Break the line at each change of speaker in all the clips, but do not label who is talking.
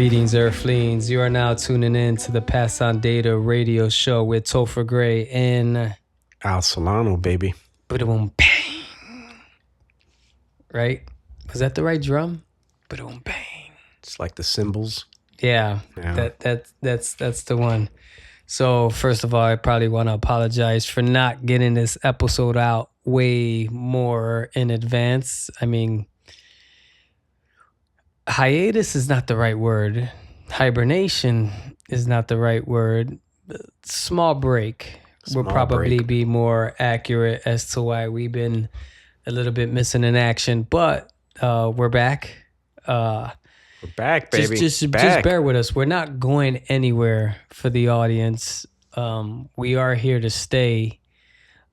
Greetings, Earthlings. You are now tuning in to the Pass on Data radio show with Topher Gray and
Al Solano, baby.
Ba-da-boom, bang. Right? Was that the right drum? Ba-da-boom, bang.
It's like the cymbals.
Yeah. That's the one. So first of all, I probably want to apologize for not getting this episode out way more in advance. I mean, hiatus is not the right word. Hibernation is not the right word. Small break will probably be more accurate as to why we've been a little bit missing in action. But we're back.
We're back, baby.
Just bear with us. We're not going anywhere for the audience. We are here to stay.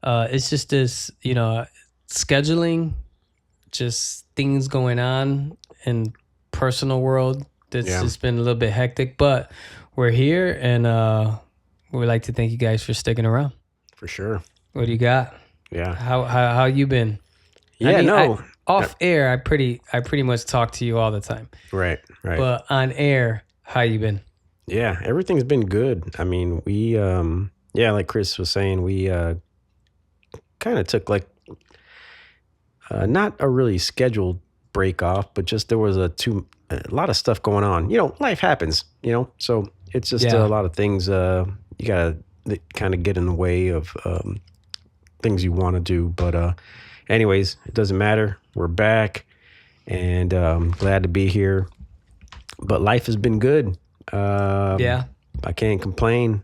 It's just this, scheduling, just things going on and personal world that's just been a little bit hectic, but we're here and we'd like to thank you guys for sticking around.
For sure.
What do you got?
Yeah.
How you been? Off air, I pretty much talk to you all the time.
Right.
But on air, how you been?
Yeah, everything's been good. I mean, we like Chris was saying, we kind of took like not a really scheduled break off, but just there was a lot of stuff going on. Life happens, so it's just a lot of things you gotta kind of get in the way of things you want to do. But anyways, it doesn't matter. We're back and glad to be here. But life has been good. I can't complain.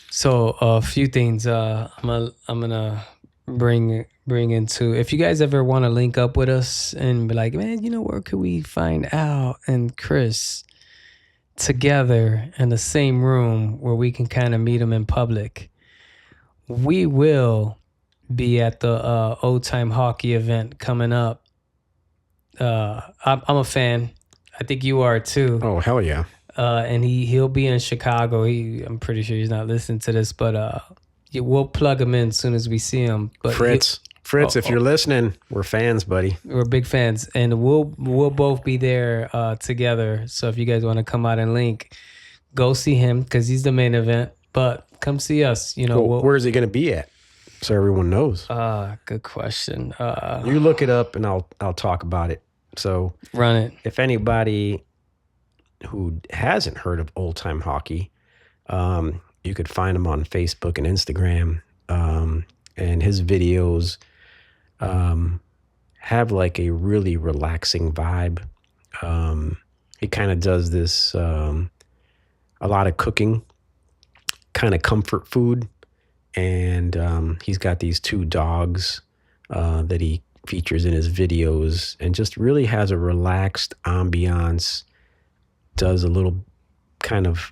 So a few things I'm gonna bring into. If you guys ever want to link up with us and be like, man, where could we find Al and Chris together in the same room where we can kind of meet them in public? We will be at the Old Time Hockey event coming up. I'm a fan. I think you are too.
Oh, hell yeah.
And he'll be in Chicago. I'm pretty sure he's not listening to this, but we'll plug him in as soon as we see him. But
Fritz, if you're listening, we're fans, buddy.
We're big fans, and we'll both be there together. So if you guys want to come out and link, go see him because he's the main event. But come see us.
Where is he going to be at? So everyone knows.
Good question.
You look it up, and I'll talk about it. So
run it.
If anybody who hasn't heard of Old Time Hockey, you could find him on Facebook and Instagram, and his videos have like a really relaxing vibe. He kind of does this a lot of cooking, kind of comfort food, and he's got these 2 dogs that he features in his videos, and just really has a relaxed ambiance. Does a little kind of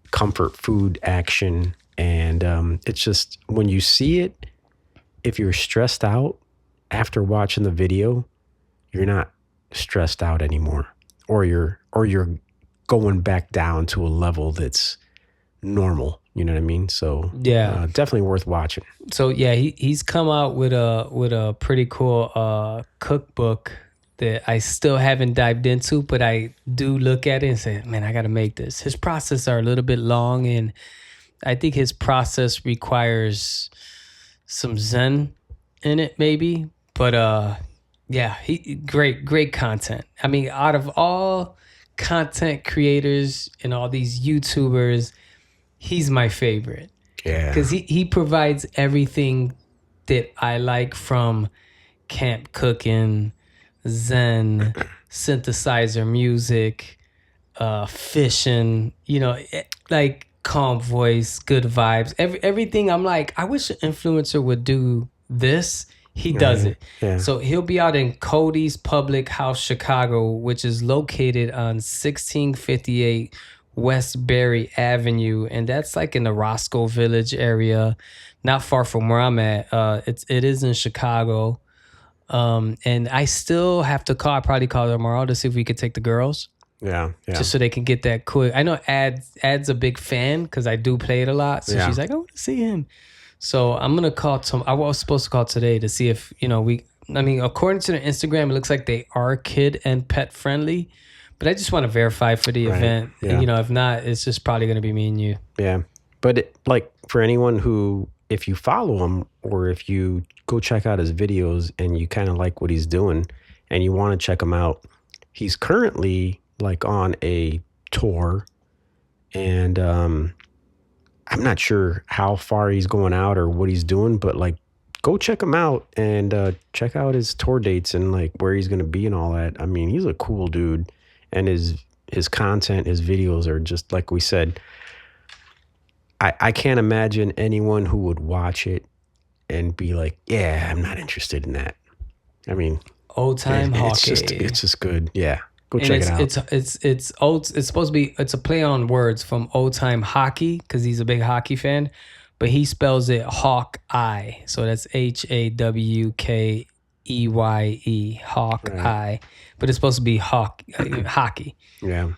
comfort food action, and it's just when you see it, if you're stressed out after watching the video, you're not stressed out anymore, or you're going back down to a level that's normal. You know what I mean? So definitely worth watching.
So he's come out with a pretty cool cookbook that I still haven't dived into, but I do look at it and say, man, I got to make this. His process are a little bit long, and I think his process requires some zen in it, maybe. But he great content. I mean, out of all content creators and all these YouTubers, he's my favorite.
Yeah.
Because he provides everything that I like, from camp cooking, zen, synthesizer music, fishing, like calm voice, good vibes, everything. I'm like, I wish an influencer would do this. He does it.
Yeah.
So he'll be out in Cody's Public House, Chicago, which is located on 1658 West Berry Avenue, and that's like in the Roscoe Village area, not far from where I'm at. It is in Chicago. And I still have to call. I probably call tomorrow to see if we could take the girls.
Yeah.
Just so they can get that quick. I know Ad's a big fan because I do play it a lot. So she's like, I want to see him. So I'm gonna call. I was supposed to call today to see if according to their Instagram, it looks like they are kid and pet friendly. But I just want to verify for the
Right.
event.
Yeah.
You know, if not, it's just probably going to be me and you.
Yeah. But like for anyone who, if you follow him or if you go check out his videos and you kind of like what he's doing and you want to check him out, he's currently like on a tour, and I'm not sure how far he's going out or what he's doing, but like go check him out and check out his tour dates and like where he's going to be and all that. I mean, he's a cool dude, and his content, his videos are just like we said. I can't imagine anyone who would watch it and be like, yeah, I'm not interested in that. I mean,
Old time hockey.
it's just good. Yeah. Go
And
check it out.
it's old. It's supposed to be. It's a play on words from old time hockey because he's a big hockey fan, but he spells it Hawkeye. So that's HAWKEYE, Hawkeye.
Right.
But it's supposed to be hockey.
Yeah.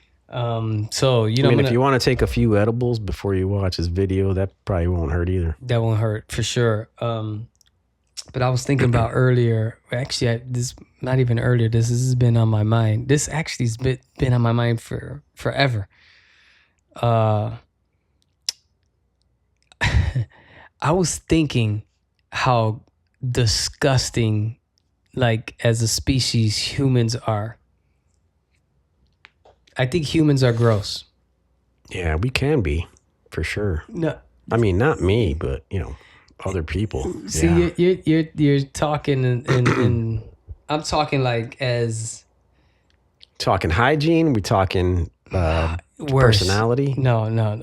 So you know,
I mean, if you want to take a few edibles before you watch this video, that probably won't hurt either.
that won't hurt for sure. But I was thinking about earlier. Actually, this not even earlier. This has been on my mind. This actually has been on my mind for forever. I was thinking how disgusting, like as a species, humans are. I think humans are gross.
Yeah, we can be, for sure.
No,
I mean, not me, but you know, other people.
see,
Yeah.
you're talking and I'm talking like as
Talking hygiene, we talking
worse.
personality.
No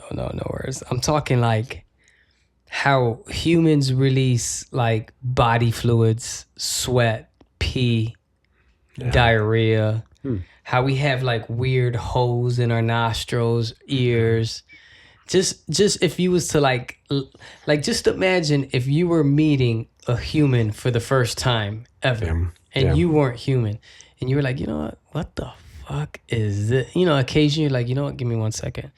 worse. I'm talking like how humans release like body fluids, sweat, pee, diarrhea. How we have like weird holes in our nostrils, ears. Just if you was to like just imagine if you were meeting a human for the first time ever, and
Yeah.
you weren't human, and you were like, you know what the fuck is this? You know, occasionally you're like, you know what, give me 1 second.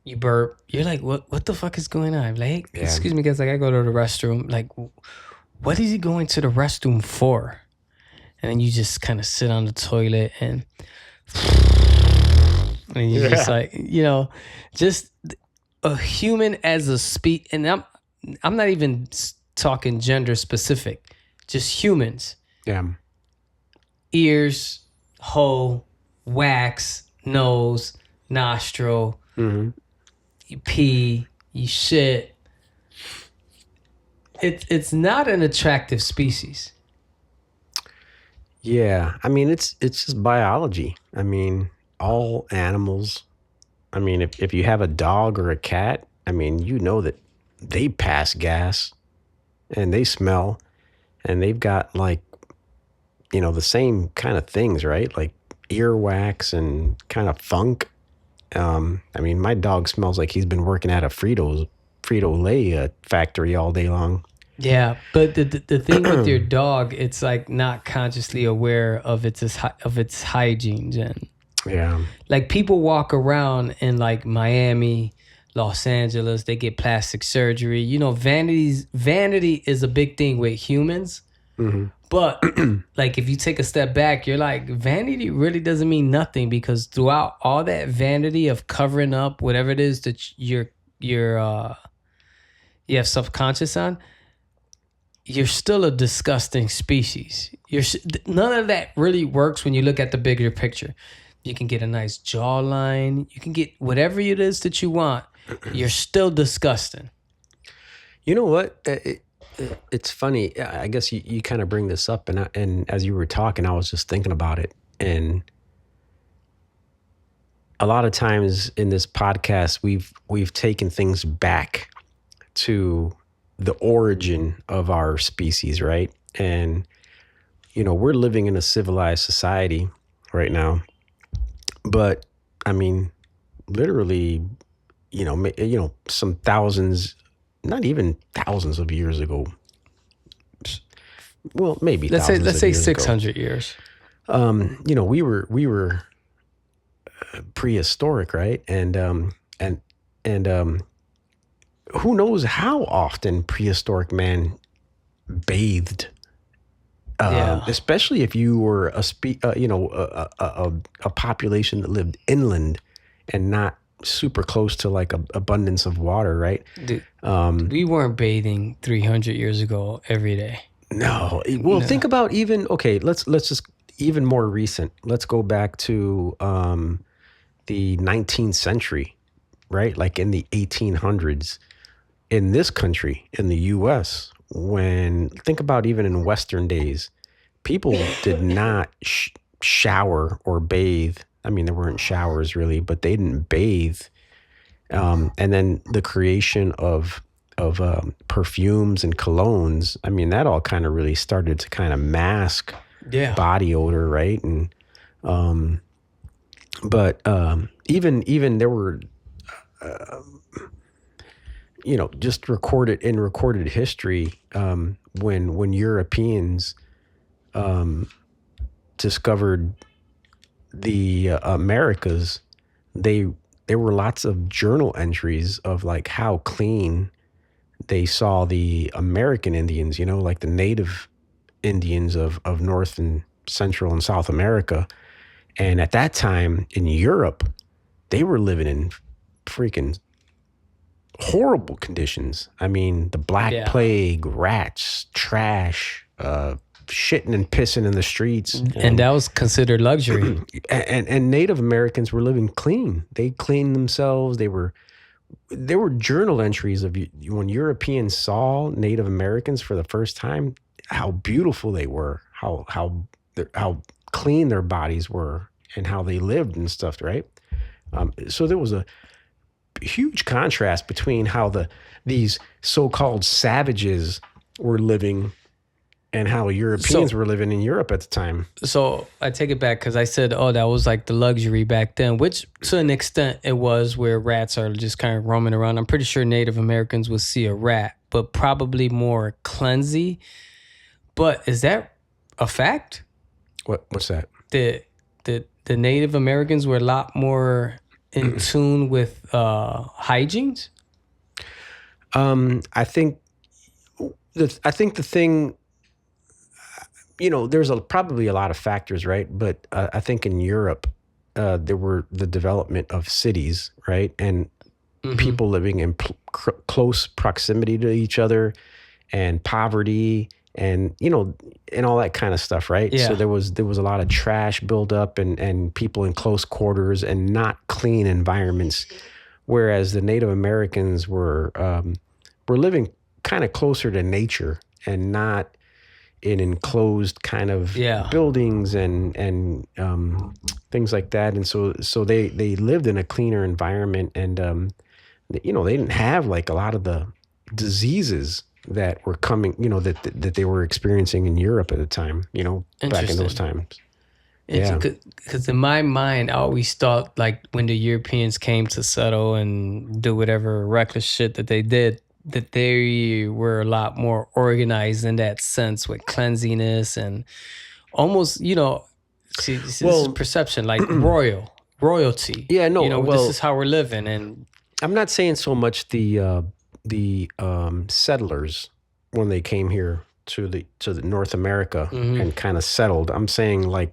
You burp. You're like, what the fuck is going on? Like, hey, excuse me, guys. Like, I go to the restroom. Like, what is he going to the restroom for? And then you just kind of sit on the toilet and you're just like, you know, just a human as a and I'm not even talking gender specific, just humans.
Yeah.
Ears, hole, wax, nose, nostril,
Mm-hmm.
you pee, you shit. It's not an attractive species.
Yeah, I mean it's just biology. I mean, all animals. I mean, if you have a dog or a cat, I mean, you know that they pass gas and they smell and they've got like, you know, the same kind of things, right? Like earwax and kind of funk. I mean, my dog smells like he's been working at a Frito-Lay factory all day long.
Yeah, but the thing with your dog, it's like not consciously aware of its hygiene, Jen.
Yeah.
Like people walk around in like Miami, Los Angeles, they get plastic surgery. You know, vanity is a big thing with humans.
Mm-hmm.
But like if you take a step back, you're like, vanity really doesn't mean nothing because throughout all that vanity of covering up whatever it is that you have subconscious on, you're still a disgusting species. None of that really works when you look at the bigger picture. You can get a nice jawline. You can get whatever it is that you want. You're still disgusting.
You know what? It's funny. I guess you kind of bring this up, and as you were talking, I was just thinking about it. And a lot of times in this podcast, we've taken things back to the origin of our species, right? And you know, we're living in a civilized society right now, but I mean, literally, you know, some thousands, not even thousands of years ago. Well, maybe
Let's say
thousands of years
600 years.
You know, we were prehistoric, right? And who knows how often prehistoric man bathed
Yeah.
especially if you were a population that lived inland and not super close to like a abundance of water, right?
Dude, we weren't bathing 300 years ago every day.
No. Well,
No.
think about even okay. Let's just even more recent. Let's go back to the 19th century, right? Like in the 1800s in this country, in the U.S. When think about even in Western days, people did not shower or bathe. I mean, there weren't showers really, but they didn't bathe. And then the creation of perfumes and colognes. I mean, that all kind of really started to kind of mask
Yeah.
body odor, right? And but even there were just recorded history when Europeans discovered the Americas. There were lots of journal entries of like how clean they saw the American Indians, like the native Indians of North and Central and South America. And at that time in Europe, they were living in freaking horrible conditions. I mean, the Black Plague, rats, trash, shitting and pissing in the streets.
And that was considered luxury.
And Native Americans were living clean. They cleaned themselves. There were journal entries of when Europeans saw Native Americans for the first time, how beautiful they were, how clean their bodies were, and how they lived and stuff, right? So there was a huge contrast between how these so-called savages were living and how Europeans were living in Europe at the time.
So I take it back because I said, oh, that was like the luxury back then, which to an extent it was, where rats are just kind of roaming around. I'm pretty sure Native Americans would see a rat, but probably more cleansy. But is that a fact?
What's that?
The Native Americans were a lot more in tune with hygienes?
I think the thing, there's probably a lot of factors, right? But I think in Europe, there were the development of cities, right? And people living in close proximity to each other, and poverty, and and all that kind of stuff, right?
Yeah.
So there was a lot of trash buildup and people in close quarters and not clean environments, whereas the Native Americans were living kind of closer to nature and not in enclosed kind of buildings and things like that. And so they lived in a cleaner environment, and they didn't have like a lot of the diseases that were coming, that they were experiencing in Europe at the time, back in those times. Yeah.
Because in my mind, I always thought like when the Europeans came to settle and do whatever reckless shit that they did, that they were a lot more organized in that sense with cleanliness and almost, this is perception, like royalty.
Yeah, no,
this is how we're living. And
I'm not saying so much the settlers when they came here to the North America and kind of settled. I'm saying like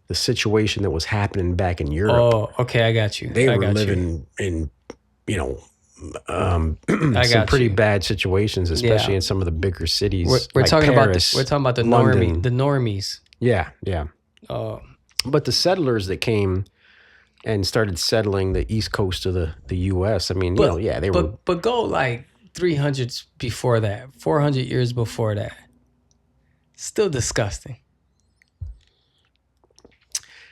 the situation that was happening back in Europe.
Oh, okay, I got you.
They were living in, some pretty bad situations, especially in some of the bigger cities.
We're
like
talking
Paris,
about the
London.
the normies.
Yeah.
But
the settlers that came and started settling the east coast of the U.S. I mean, they were.
But go like 300s before that, 400 years before that. Still disgusting.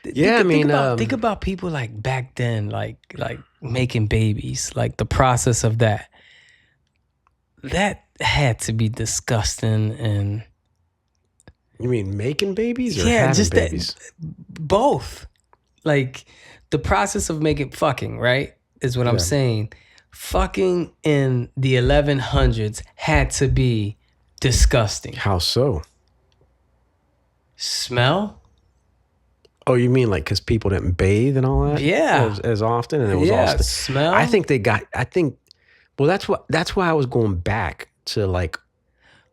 Think about people like back then, like making babies, like the process of that. That had to be disgusting. And
you mean making babies or having babies?
Both. Like the process of fucking, right? Is what I'm saying. Fucking in the 1100s had to be disgusting.
How so?
Smell?
Oh, you mean like because people didn't bathe and all that?
Yeah.
As often, and it was all
smell.
Well, that's why I was going back to like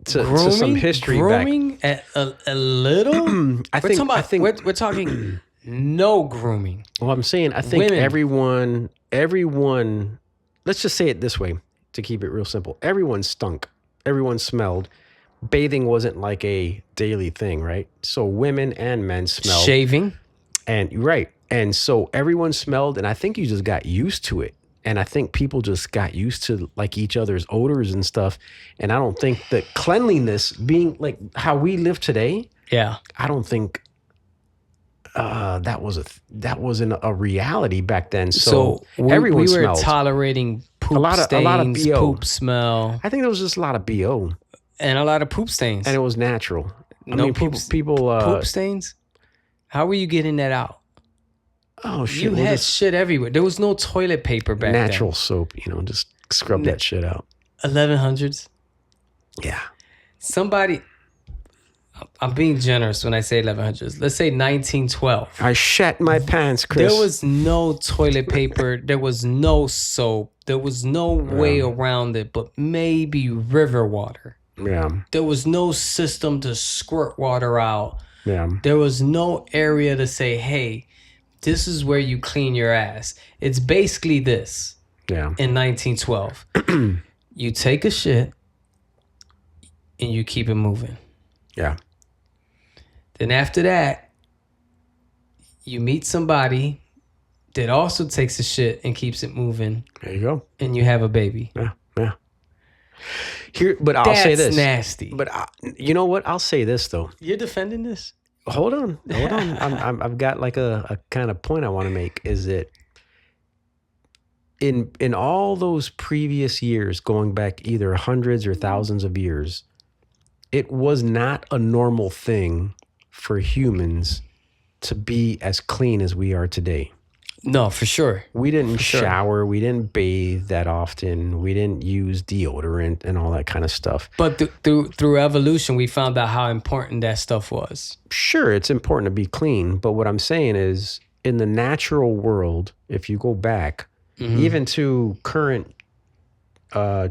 to some history back.
Grooming a little.
I think
we're talking no grooming.
Well, I'm saying I think
Women.
everyone. Let's just say it this way to keep it real simple. Everyone stunk. Everyone smelled. Bathing wasn't like a daily thing, right? So women and men smelled.
Shaving.
And so everyone smelled, and I think you just got used to it. And I think people just got used to like each other's odors and stuff. And I don't think that cleanliness being like how we live today.
Yeah.
I don't think that wasn't a reality back then. So everyone
we were
smelled.
tolerating poop
a lot of
stains,
BO.
poop smell,
I think there was just a lot of BO,
and a lot of poop stains.
and it was natural.
Poop stains. How were you getting that out?
Oh shit!
You had shit everywhere. There was no toilet paper back then.
Natural soap, just scrub that shit out.
1100s.
Yeah.
Somebody, I'm being generous when I say 1100s. Let's say 1912.
I shat my pants, Chris.
There was no toilet paper. There was no soap. There was no way around it, but maybe river water.
Yeah.
There was no system to squirt water out.
Yeah.
There was no area to say, hey, this is where you clean your ass. It's basically this.
Yeah.
In 1912. You take a shit and you keep it moving.
Yeah.
Then after that, you meet somebody that also takes a shit and keeps it moving.
There you go.
And you have a baby.
Yeah. Yeah. But I'll say this.
That's nasty.
But you know what? I'll say this though.
You're defending this?
Hold on. I've got like a kind of point I want to make is that in all those previous years, going back either hundreds or thousands of years, it was not a normal thing for humans to be as clean as we are today.
No, for sure.
We didn't shower. We didn't bathe that often. We didn't use deodorant and all that kind of stuff.
But through evolution, we found out how important that stuff was.
Sure, it's important to be clean. But what I'm saying is, in the natural world, if you go back, even to current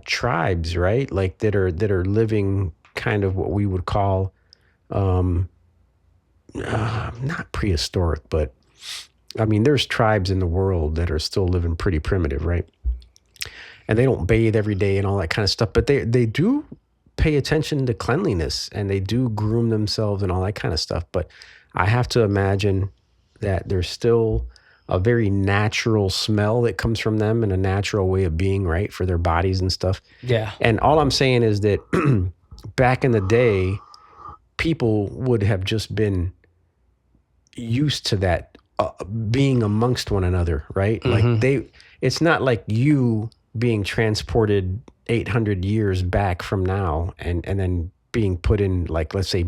tribes, right? Like that are living kind of what we would call not prehistoric, but I mean, there's tribes in the world that are still living pretty primitive, right? And they don't bathe every day and all that kind of stuff, but they do pay attention to cleanliness and they do groom themselves and all that kind of stuff. But I have to imagine that there's still a very natural smell that comes from them and a natural way of being, right, for their bodies and stuff.
Yeah.
And all I'm saying is that back in the day, people would have just been used to that being amongst one another, right? Like it's not like you being transported 800 years back from now and then being put in like, let's say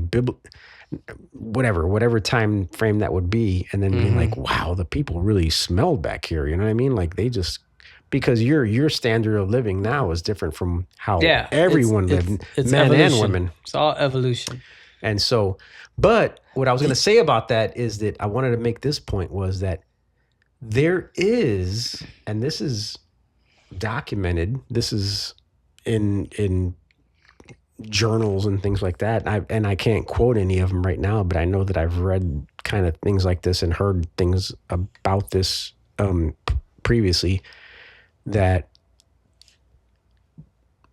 whatever time frame that would be. And then being like, wow, the people really smelled back here. You know what I mean? Like they just, because your standard of living now is different from how everyone lived,
it's
men
evolution.
and women.
It's all evolution.
And so, but what I was going to say about that is that I wanted to make this point was that there is, and this is documented, this is in journals and things like that. And I can't quote any of them right now, but I know that I've read kind of things like this and heard things about this previously, that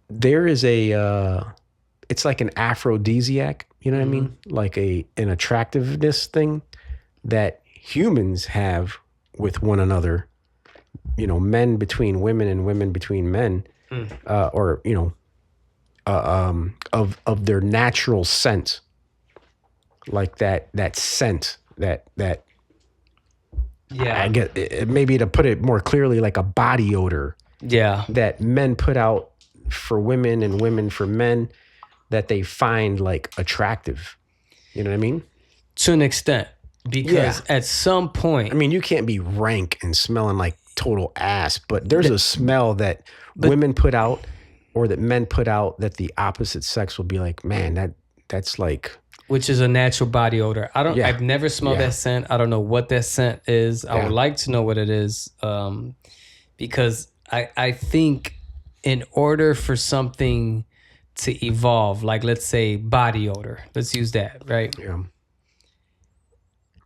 there is it's like an aphrodisiac, you know what I mean? Like an attractiveness thing that humans have with one another, men between women and women between men, or, of their natural scent, like that scent that I get, maybe to put it more clearly, like a body odor that men put out for women and women for men, that they find like attractive. You know what I mean?
To an extent, because at some point,
I mean, you can't be rank and smelling like total ass, but there's a smell that women put out or that men put out that the opposite sex will be like, man, that's like,
which is a natural body odor. I've never smelled that scent. I don't know what that scent is. I would like to know what it is. Because I think in order for something to evolve, like let's say body odor. Let's use that, right?
Yeah.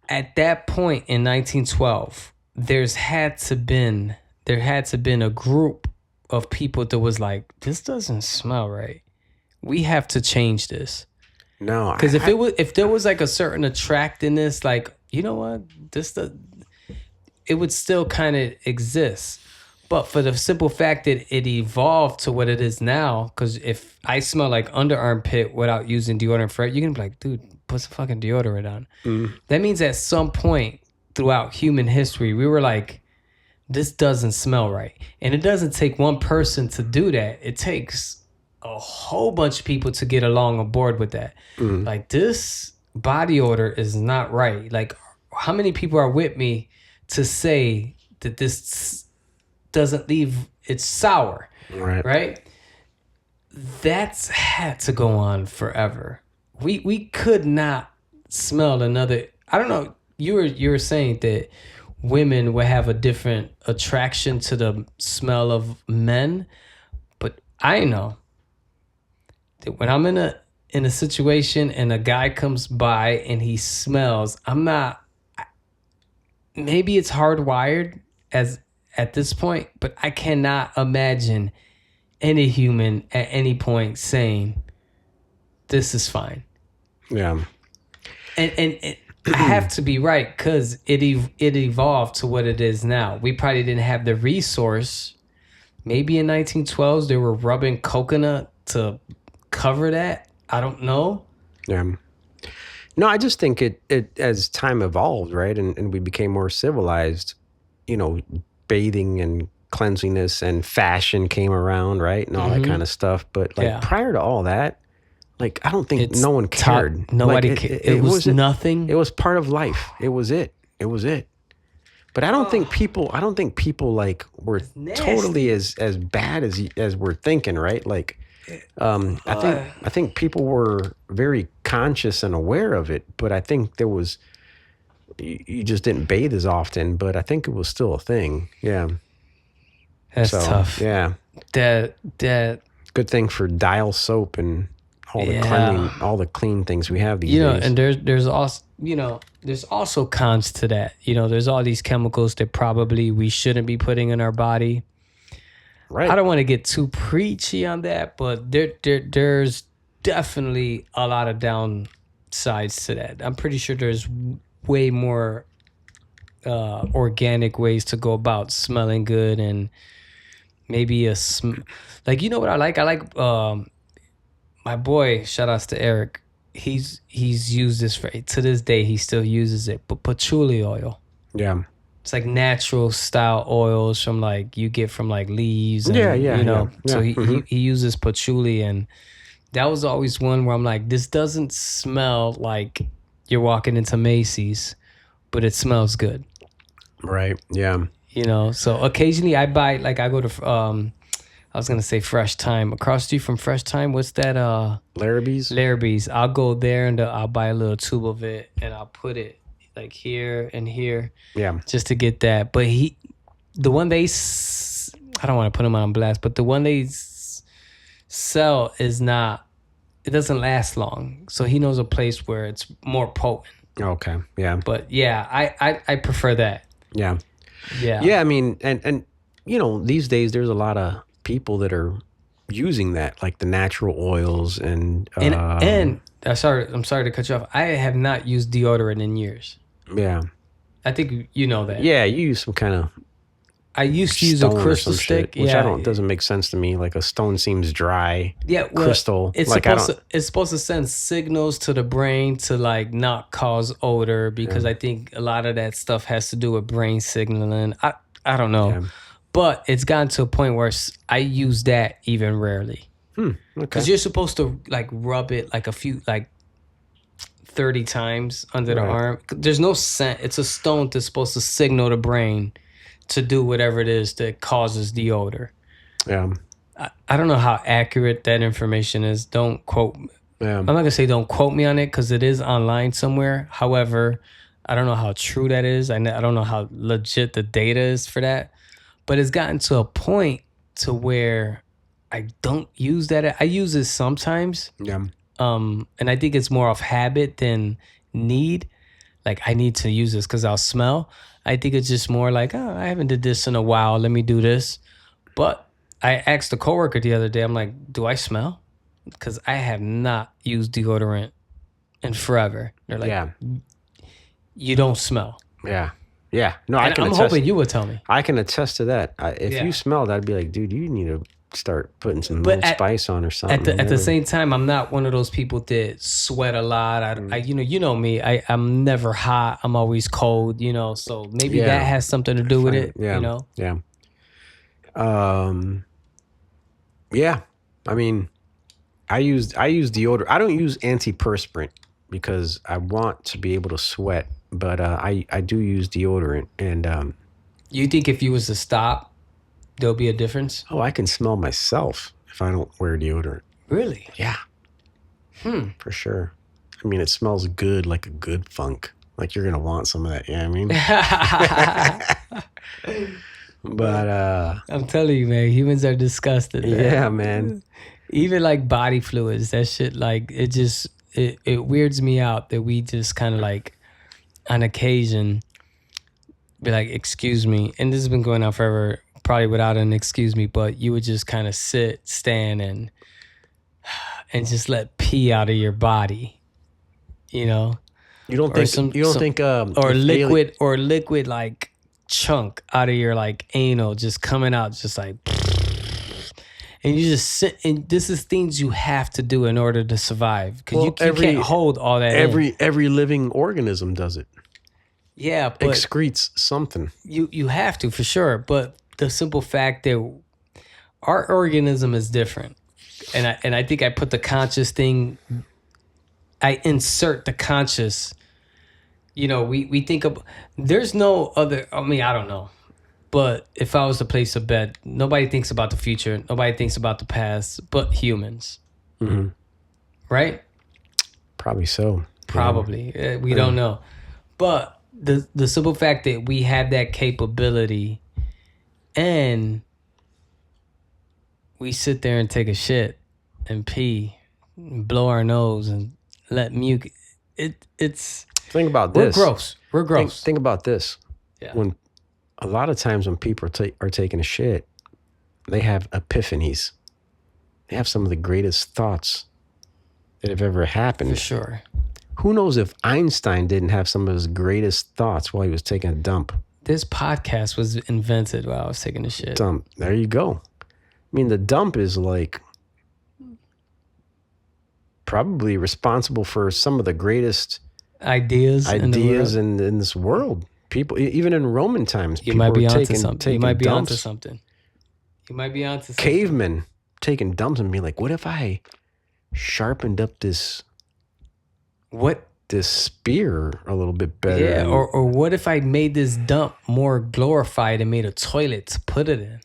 At that point in 1912, there had to been a group of people that was like, this doesn't smell right. We have to change this.
No,
Because if there was like a certain attractiveness, like, you know what, it would still kind of exist. But for the simple fact that it evolved to what it is now, because if I smell like underarm pit without using deodorant for it, you're gonna be like, dude, put some fucking deodorant on. That means at some point throughout human history, we were like, this doesn't smell right. And it doesn't take one person to do that. It takes a whole bunch of people to get along aboard with that. Like, this body odor is not right. Like, how many people are with me to say that this doesn't leave, it's sour, right? That's had to go on forever. We could not smell another. I don't know. You were saying that women would have a different attraction to the smell of men, but I know that when I'm in a situation and a guy comes by and he smells, I'm not. Maybe it's hardwired as at this point, but I cannot imagine any human at any point saying this is fine.
Yeah.
And I have to be right, because it evolved to what it is now. We probably didn't have the resource. Maybe in 1912s they were rubbing coconut to cover that. I don't know.
Yeah. No, I just think it as time evolved, right, and we became more civilized, bathing and cleanliness and fashion came around, right, and all that kind of stuff. But like prior to all that, like I don't think no one cared.
Nobody
like,
cared. It was nothing.
It was part of life. It was it. But I don't think people. Like were totally as bad as we're thinking, right? Like, I think people were very conscious and aware of it, but I think there was. You just didn't bathe as often, but I think it was still a thing. Yeah.
That's tough.
Yeah.
That
good thing for Dial soap and all the clean things we have these days.
And there's also cons to that. There's all these chemicals that probably we shouldn't be putting in our body. Right. I don't want to get too preachy on that, but there's definitely a lot of downsides to that. I'm pretty sure there's way more organic ways to go about smelling good, and maybe like, you know what I like? I like my boy, shout outs to Eric. He's used this to this day. He still uses it, but patchouli oil.
Yeah.
It's like natural style oils from like you get from like leaves. And, So he uses patchouli, and that was always one where I'm like, this doesn't smell like you're walking into Macy's, but it smells good.
Right. Yeah.
So occasionally I buy, like I go to, I was going to say Fresh Time. Across the street from Fresh Time, what's that?
Larrabee's?
Larrabee's. I'll go there and I'll buy a little tube of it, and I'll put it like here and here. Yeah. Just to get that. But the one I don't want to put him on blast, but the one they sell is not, it doesn't last long. So he knows a place where it's more potent.
Okay. Yeah.
But yeah, I prefer that.
Yeah. Yeah. Yeah. I mean, and these days there's a lot of people that are using that, like the natural oils and I'm sorry to cut you off. I have not used deodorant in years. Yeah.
I think you know that.
Yeah, you use some kind of.
I used to use a crystal stick,
which doesn't make sense to me. Like a stone seems dry.
Yeah, well,
crystal.
It's supposed to send signals to the brain to like not cause odor, because I think a lot of that stuff has to do with brain signaling. I don't know, but it's gotten to a point where I use that even rarely. Because you're supposed to like rub it like 30 times under the arm. There's no scent. It's a stone that's supposed to signal the brain to do whatever it is that causes the odor. Yeah. I don't know how accurate that information is. Don't quote me. Yeah. I'm not going to say don't quote me on it, because it is online somewhere. However, I don't know how true that is. I don't know how legit the data is for that. But it's gotten to a point to where I don't use that. I use it sometimes.
Yeah.
And I think it's more of habit than need. Like I need to use this because I'll smell. I think it's just more like, oh, I haven't did this in a while. Let me do this. But I asked a coworker the other day, I'm like, do I smell? Because I have not used deodorant in forever. They're like,
Yeah.
you don't smell.
Yeah. Yeah. No,
And I'm hoping you would tell me.
I can attest to that. If
Yeah.
you smelled, I'd be like, dude, you need to start putting some
But
Old Spice on or something.
At the same time, I'm not one of those people that sweat a lot. I you know me. I'm never hot. I'm always cold. So maybe
Yeah.
that has something to do with it.
Yeah. Yeah. Yeah. I mean, I use deodorant. I don't use antiperspirant because I want to be able to sweat, but I do use deodorant, and
You think if you was to stop, there'll be a difference?
I can smell myself if I don't wear deodorant.
Really?
Yeah. For sure. I mean, it smells good, like a good funk. Like you're gonna want some of that. Yeah, you know what I mean. But
I'm telling you, man, humans are disgusted. Man.
yeah, man.
Even like body fluids, that shit, like it weirds me out that we just kind of like on occasion be like, excuse me. And this has been going on forever, probably without an excuse me, but you would just kind of stand and just let pee out of your body,
You don't
Or
think
or liquid like chunk out of your like anal just coming out just like, and you just sit, and this is things you have to do in order to survive because you can't hold all that in.
every living organism does it.
Yeah, but
Excretes something.
you have to for sure. But the simple fact that our organism is different, and I think I put the conscious thing. I insert the conscious. We think of, there's no other, I mean, I don't know. But if I was to place a bet, nobody thinks about the future. Nobody thinks about the past, but humans.
Mm-hmm.
Right?
Probably so.
Probably. We don't know. But the simple fact that we have that capability and we sit there and take a shit and pee and blow our nose and let mucus, it's...
Think about this.
We're gross.
Think about this.
Yeah.
When a lot of times when people are taking a shit, they have epiphanies. They have some of the greatest thoughts that have ever happened.
For sure.
Who knows if Einstein didn't have some of his greatest thoughts while he was taking a dump?
This podcast was invented while I was taking a shit.
Dump. There you go. I mean, the dump is like probably responsible for some of the greatest
ideas
in this world. People, even in Roman times,
you
people
might be
were
onto
taking
something. You might be
dumps.
onto something. You might be onto something.
Cavemen taking dumps and being like, "What if I sharpened up this spear a little bit better?"
Yeah, or what if I made this dump more glorified and made a toilet to put it in?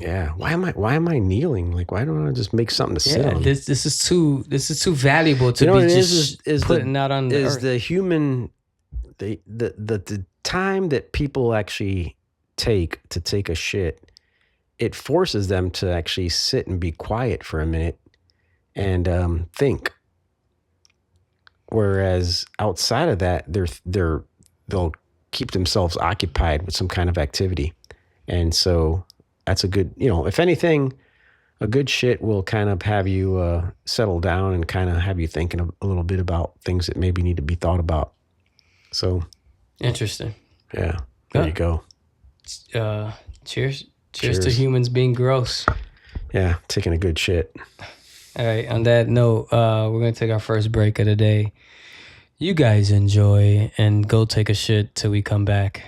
Yeah. Why am I kneeling? Like, why don't I just make something to sit on?
This is too valuable to be just putting out on the earth.
The human the time that people actually take to take a shit, it forces them to actually sit and be quiet for a minute and think. Whereas outside of that, they'll keep themselves occupied with some kind of activity, and so that's a good, if anything, a good shit will kind of have you settle down and kind of have you thinking a little bit about things that maybe need to be thought about. So
interesting.
Yeah, there you go.
Cheers to humans being gross.
Yeah, taking a good shit.
All right, on that note, we're going to take our first break of the day. You guys enjoy and go take a shit till we come back.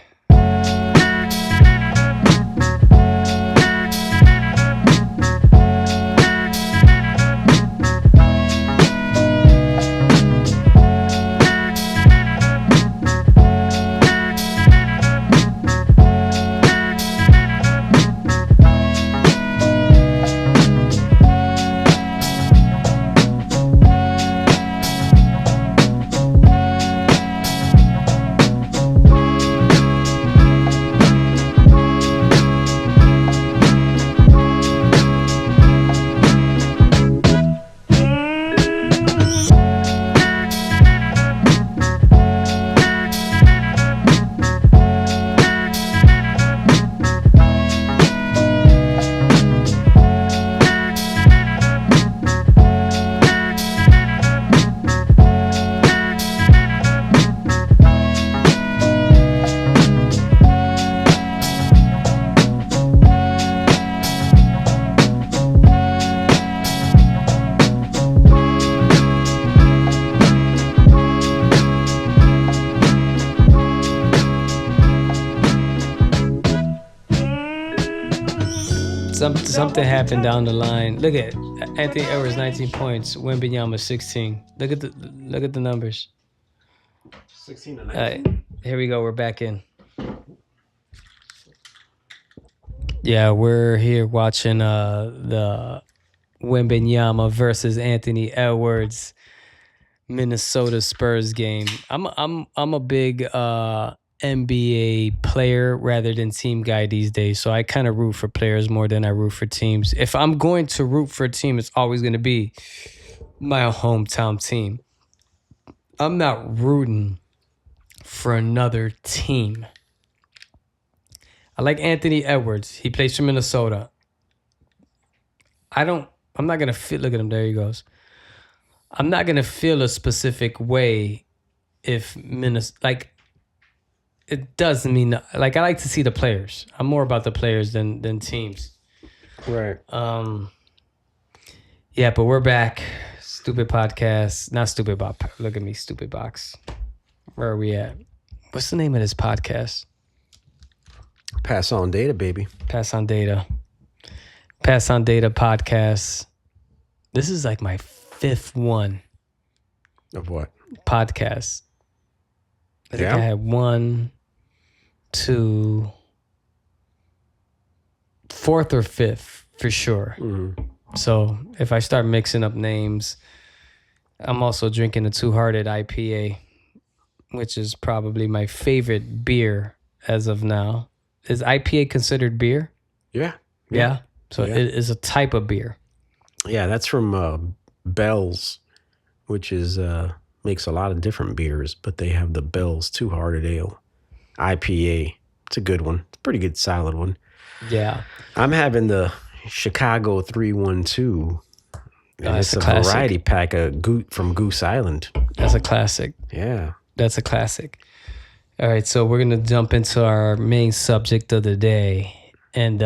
Something happened down the line. Look at Anthony Edwards, 19 points. Wembanyama, 16. Look at the numbers.
16 and 19.
Here we go. We're back in. Yeah, we're here watching the Wembanyama versus Anthony Edwards Minnesota Spurs game. I'm a big NBA player rather than team guy these days. So I kind of root for players more than I root for teams. If I'm going to root for a team, it's always going to be my hometown team. I'm not rooting for another team. I like Anthony Edwards. He plays for Minnesota. I'm not going to feel, look at him, there he goes. I'm not going to feel a specific way if Minnesota, like, it doesn't mean, like, I like to see the players. I'm more about the players than teams.
Right.
Yeah, but we're back. Stupid podcast. Not Stupid Box. Look at me, Stupid Box. Where are we at? What's the name of this podcast?
Pass on data, baby.
Pass on Data. Pass on Data podcast. This is like my 5th one.
Of what?
Podcast. I think I had 1, 2, 4th or 5th for sure.
Mm-hmm.
So if I start mixing up names, I'm also drinking a Two Hearted IPA, which is probably my favorite beer as of now. Is IPA considered beer?
Yeah.
Yeah. So it is a type of beer.
Yeah, that's from Bell's, which is makes a lot of different beers, but they have the Bell's Two Hearted Ale IPA. It's a good one. It's a pretty good, solid one.
Yeah.
I'm having the Chicago 312. And it's a
classic.
variety pack from Goose Island.
That's a classic.
Yeah.
That's a classic. All right, so we're going to jump into our main subject of the day. And,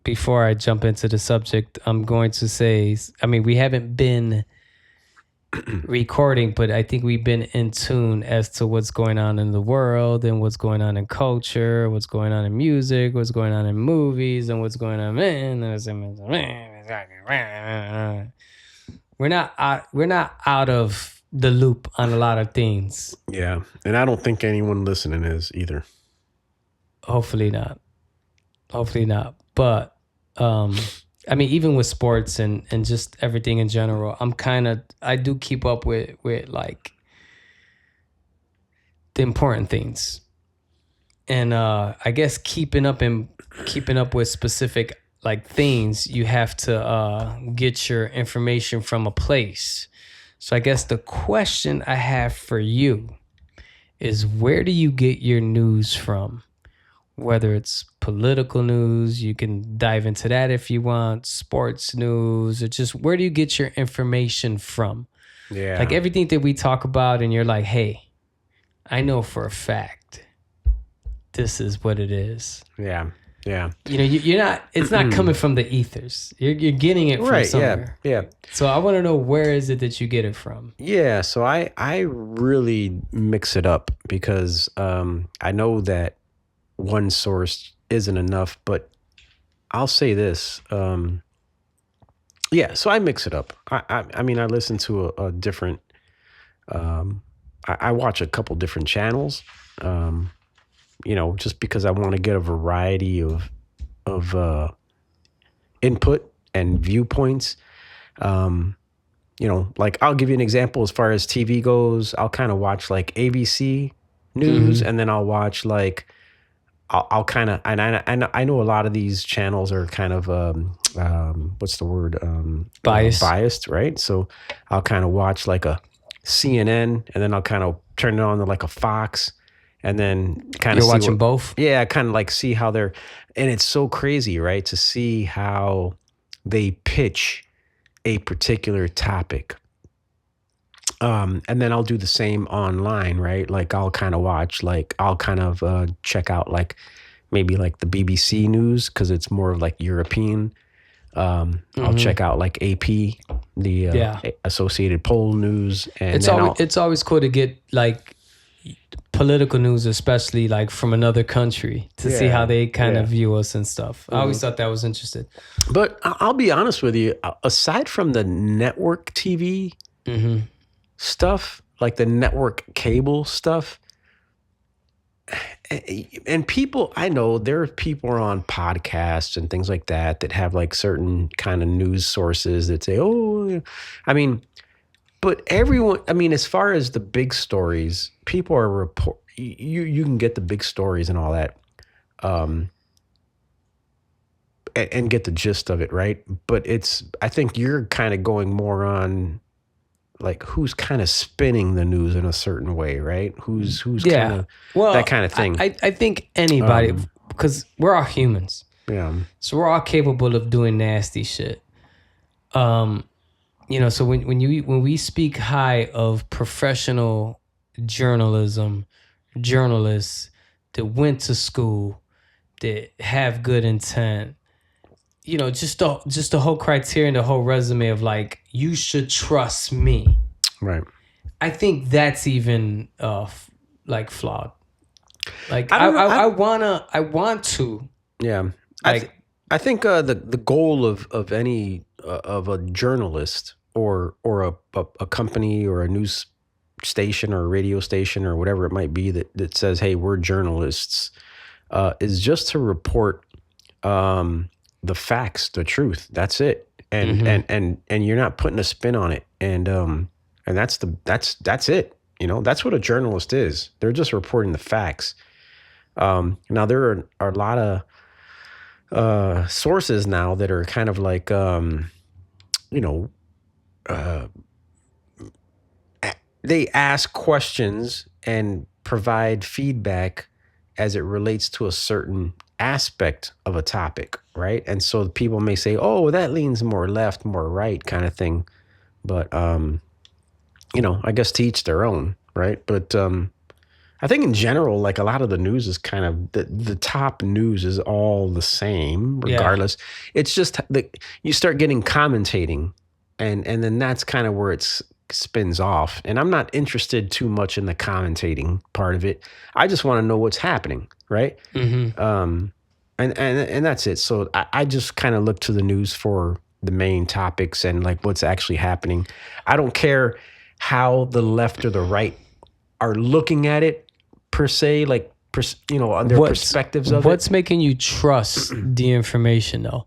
before I jump into the subject, I'm going to say, we haven't been recording, but I think we've been in tune as to what's going on in the world and what's going on in culture, what's going on in music, what's going on in movies, and what's going on. We're not out of the loop on a lot of things.
Yeah, and I don't think anyone listening is either.
Hopefully not. But even with sports and just everything in general, I do keep up with like the important things. And I guess keeping up with specific like things, you have to get your information from a place. So I guess the question I have for you is, where do you get your news from? Whether it's political news, you can dive into that if you want, sports news, or just where do you get your information from?
Yeah.
Like everything that we talk about and you're like, hey, I know for a fact this is what it is.
Yeah. Yeah.
You're not, it's not coming from the ethers. You're getting it from somewhere.
Yeah.
So I want to know, where is it that you get it from?
Yeah. So I really mix it up because I know that one source isn't enough, but I'll say this. So I mix it up. I listen to a different, I watch a couple different channels, just because I want to get a variety of input and viewpoints. Like I'll give you an example as far as TV goes. I'll kind of watch like ABC News, and then I'll watch like, I'll kind of, and I know a lot of these channels are kind of, what's the word? Biased, right? So I'll kind of watch like a CNN, and then I'll kind of turn it on to like a Fox, and then kind of
You're watching both?
Yeah, kind of like see how they're, and it's so crazy, right? To see how they pitch a particular topic. And then I'll do the same online, right? Like I'll kind of watch, like I'll kind of check out like maybe like the BBC News because it's more of like European. I'll check out like AP, the Associated Poll News, and
it's always cool to get like political news, especially like from another country, to see how they kind of view us and stuff. I always thought that was interesting.
But I'll be honest with you, aside from the network TV stuff, like the network cable stuff, and people, I know there are people on podcasts and things like that have like certain kind of news sources that say, oh, I mean, but everyone, I mean, as far as the big stories, people are you can get the big stories and all that, and get the gist of it, right? But I think you're kind of going more on like who's kind of spinning the news in a certain way, right? Who's kind of that kind of thing.
I think anybody, because we're all humans.
Yeah.
So we're all capable of doing nasty shit. So when we speak high of professional journalism, journalists that went to school, that have good intent, just the whole criteria and the whole resume of like, you should trust me.
Right.
I think that's even like flawed. Like I want to.
Yeah.
Like
I think the goal of any of a journalist or a company or a news station or a radio station or whatever it might be that says, hey, we're journalists, is just to report the facts, the truth. That's it. And and you're not putting a spin on it. And that's it. That's what a journalist is. They're just reporting the facts. Now there are a lot of sources now that are kind of like they ask questions and provide feedback as it relates to a certain aspect of a topic, right? And so people may say, oh, that leans more left, more right kind of thing. But, I guess to each their own, right? But I think in general, like a lot of the news is kind of, the top news is all the same, regardless. Yeah. It's just that you start getting commentating, and then that's kind of where it spins off. And I'm not interested too much in the commentating part of it. I just want to know what's happening, right? And that's it. So I just kind of look to the news for the main topics and like what's actually happening. I don't care how the left or the right are looking at it per se, like on their perspectives of it.
What's making you trust the information though?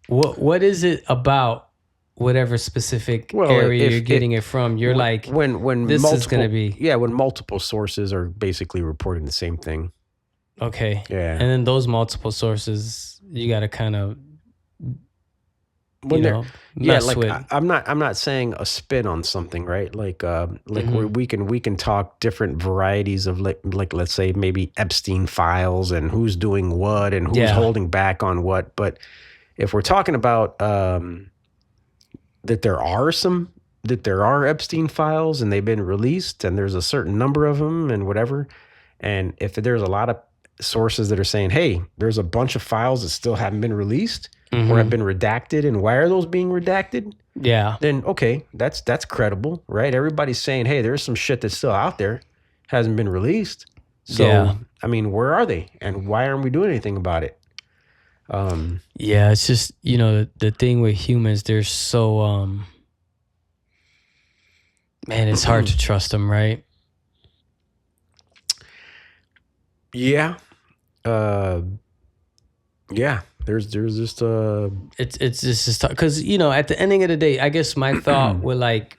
What is it about whatever specific area you're getting it from? You're like,
when
this
multiple,
is going to be...
Yeah, when multiple sources are basically reporting the same thing.
Okay.
Yeah.
And then those multiple sources, you got to kind of, mess
like
with.
I'm not saying a spin on something, right? Like where we can talk different varieties of like let's say maybe Epstein files and who's doing what and who's holding back on what. But if we're talking about that there are Epstein files and they've been released and there's a certain number of them and whatever, and if there's a lot of sources that are saying, hey, there's a bunch of files that still haven't been released or have been redacted, and why are those being redacted?
Yeah.
Then okay, that's credible, right? Everybody's saying, hey, there's some shit that's still out there, hasn't been released. So I mean, where are they, and why aren't we doing anything about it?
It's just the thing with humans, they're so man, it's hard to trust them, right?
Yeah. There's just
it's just because at the ending of the day, I guess my thought with like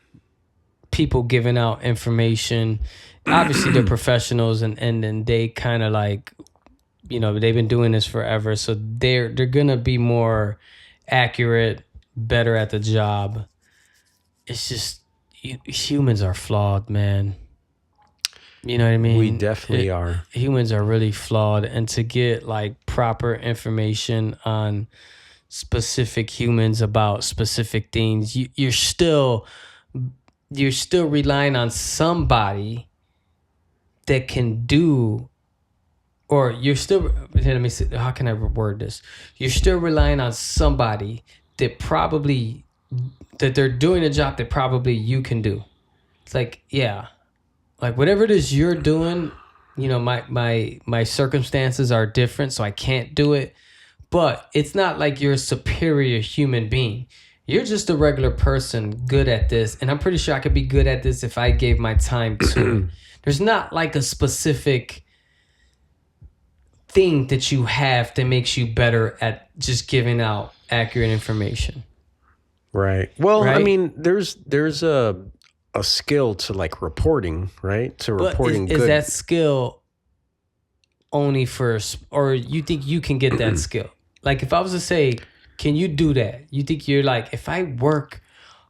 people giving out information, obviously they're professionals and then they kind of like they've been doing this forever, so they're gonna be more accurate, better at the job. It's just humans are flawed, man. You know what I mean?
We definitely are.
Humans are really flawed, and to get like proper information on specific humans about specific things, you're still relying on somebody that can do, or you're still, let me see, how can I word this? You're still relying on somebody that they're doing a job that probably you can do. It's like, yeah. Like whatever it is you're doing, my circumstances are different, so I can't do it. But it's not like you're a superior human being. You're just a regular person good at this. And I'm pretty sure I could be good at this if I gave my time to it. There's not like a specific thing that you have that makes you better at just giving out accurate information.
Right. Well, I
Right?
mean, there's a skill to like reporting, right? To
But
reporting
is
good.
that skill only for, or you think you can get that skill? Like if I was to say, can you do that? You think you're like, if I work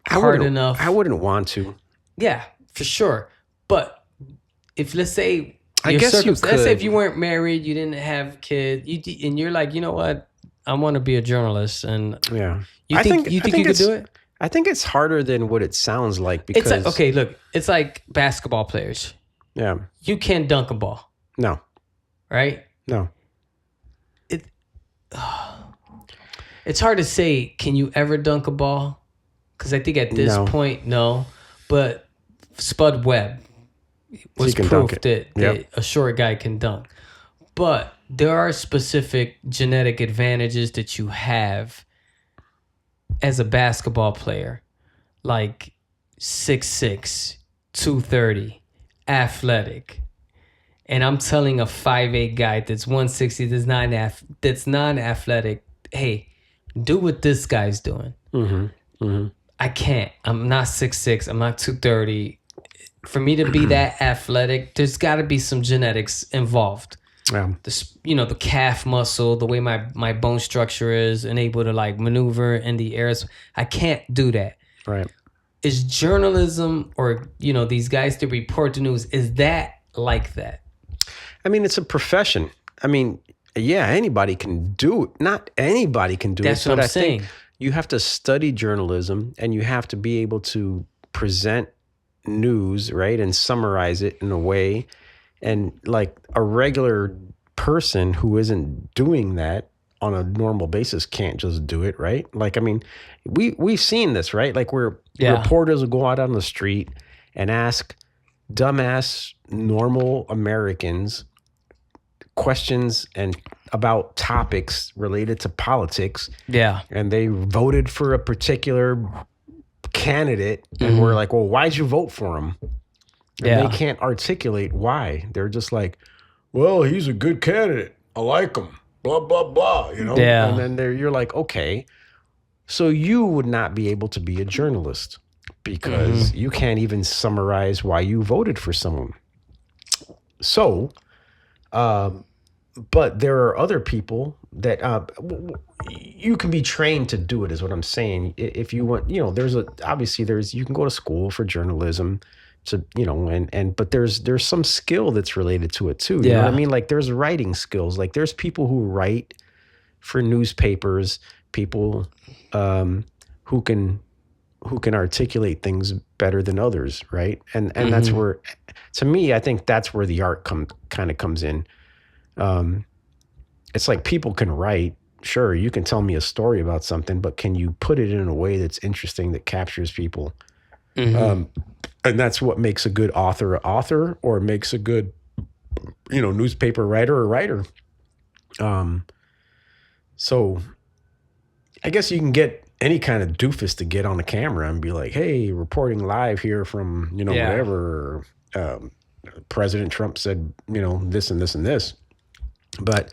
hard enough,
I wouldn't want to.
yeah, for sure. But if let's say
I guess you
let's say if
could.
you weren't married, you didn't have kids, and you're like, you know what, I want to be a journalist, and
Yeah.
you think you could do it?
I think it's harder than what it sounds like
It's
because
like, okay, look, it's like basketball players.
yeah.
You can't dunk a ball,
No.
right?
No.
It's hard to say, can you ever dunk a ball? Because I think at this
No.
point, no. But Spud Webb was
can
proof
dunk
that,
it. Yep.
a short guy can dunk. But there are specific genetic advantages that you have as a basketball player, like 6'6", 230, athletic. And I'm telling a 5'8" guy that's 160, that's non-athletic, hey, do what this guy's doing. I can't. I'm not 6'6". I'm not 230. For me to be that athletic, there's got to be some genetics involved.
Yeah.
The calf muscle, the way my bone structure is, and able to like maneuver in the air. I can't do that.
Right.
Is journalism, or these guys that report the news, is that like that?
I mean, it's a profession. I mean, yeah, anybody can do it. Not anybody can do
That's
it.
what
But
I'm
I think
saying.
you have to study journalism and you have to be able to present news, right? And summarize it in a way. And like a regular person who isn't doing that on a normal basis can't just do it, right? Like, I mean, we've seen this, right? Like where
Yeah.
reporters will go out on the street and ask dumbass normal Americans questions and about topics related to politics,
Yeah.
and they voted for a particular candidate, and we're like, well, why'd you vote for him? And
Yeah.
they can't articulate why. They're just like, well, he's a good candidate. I like him. Blah, blah, blah,
Yeah.
And then you're like, okay. So you would not be able to be a journalist because you can't even summarize why you voted for someone. So, but there are other people that you can be trained to do it, is what I'm saying. If you want, you can go to school for journalism to, but there's some skill that's related to it too. You know what I
Yeah.
mean? Like there's writing skills. Like there's people who write for newspapers, people who can articulate things better than others, right? And that's where, to me, I think that's where the art kind of comes in. It's like people can write. Sure, you can tell me a story about something, but can you put it in a way that's interesting, that captures people? And that's what makes a good author, or makes a good, newspaper writer or writer. So I guess you can get any kind of doofus to get on the camera and be like, hey, reporting live here from,
Yeah.
whatever. President Trump said, this and this and this. But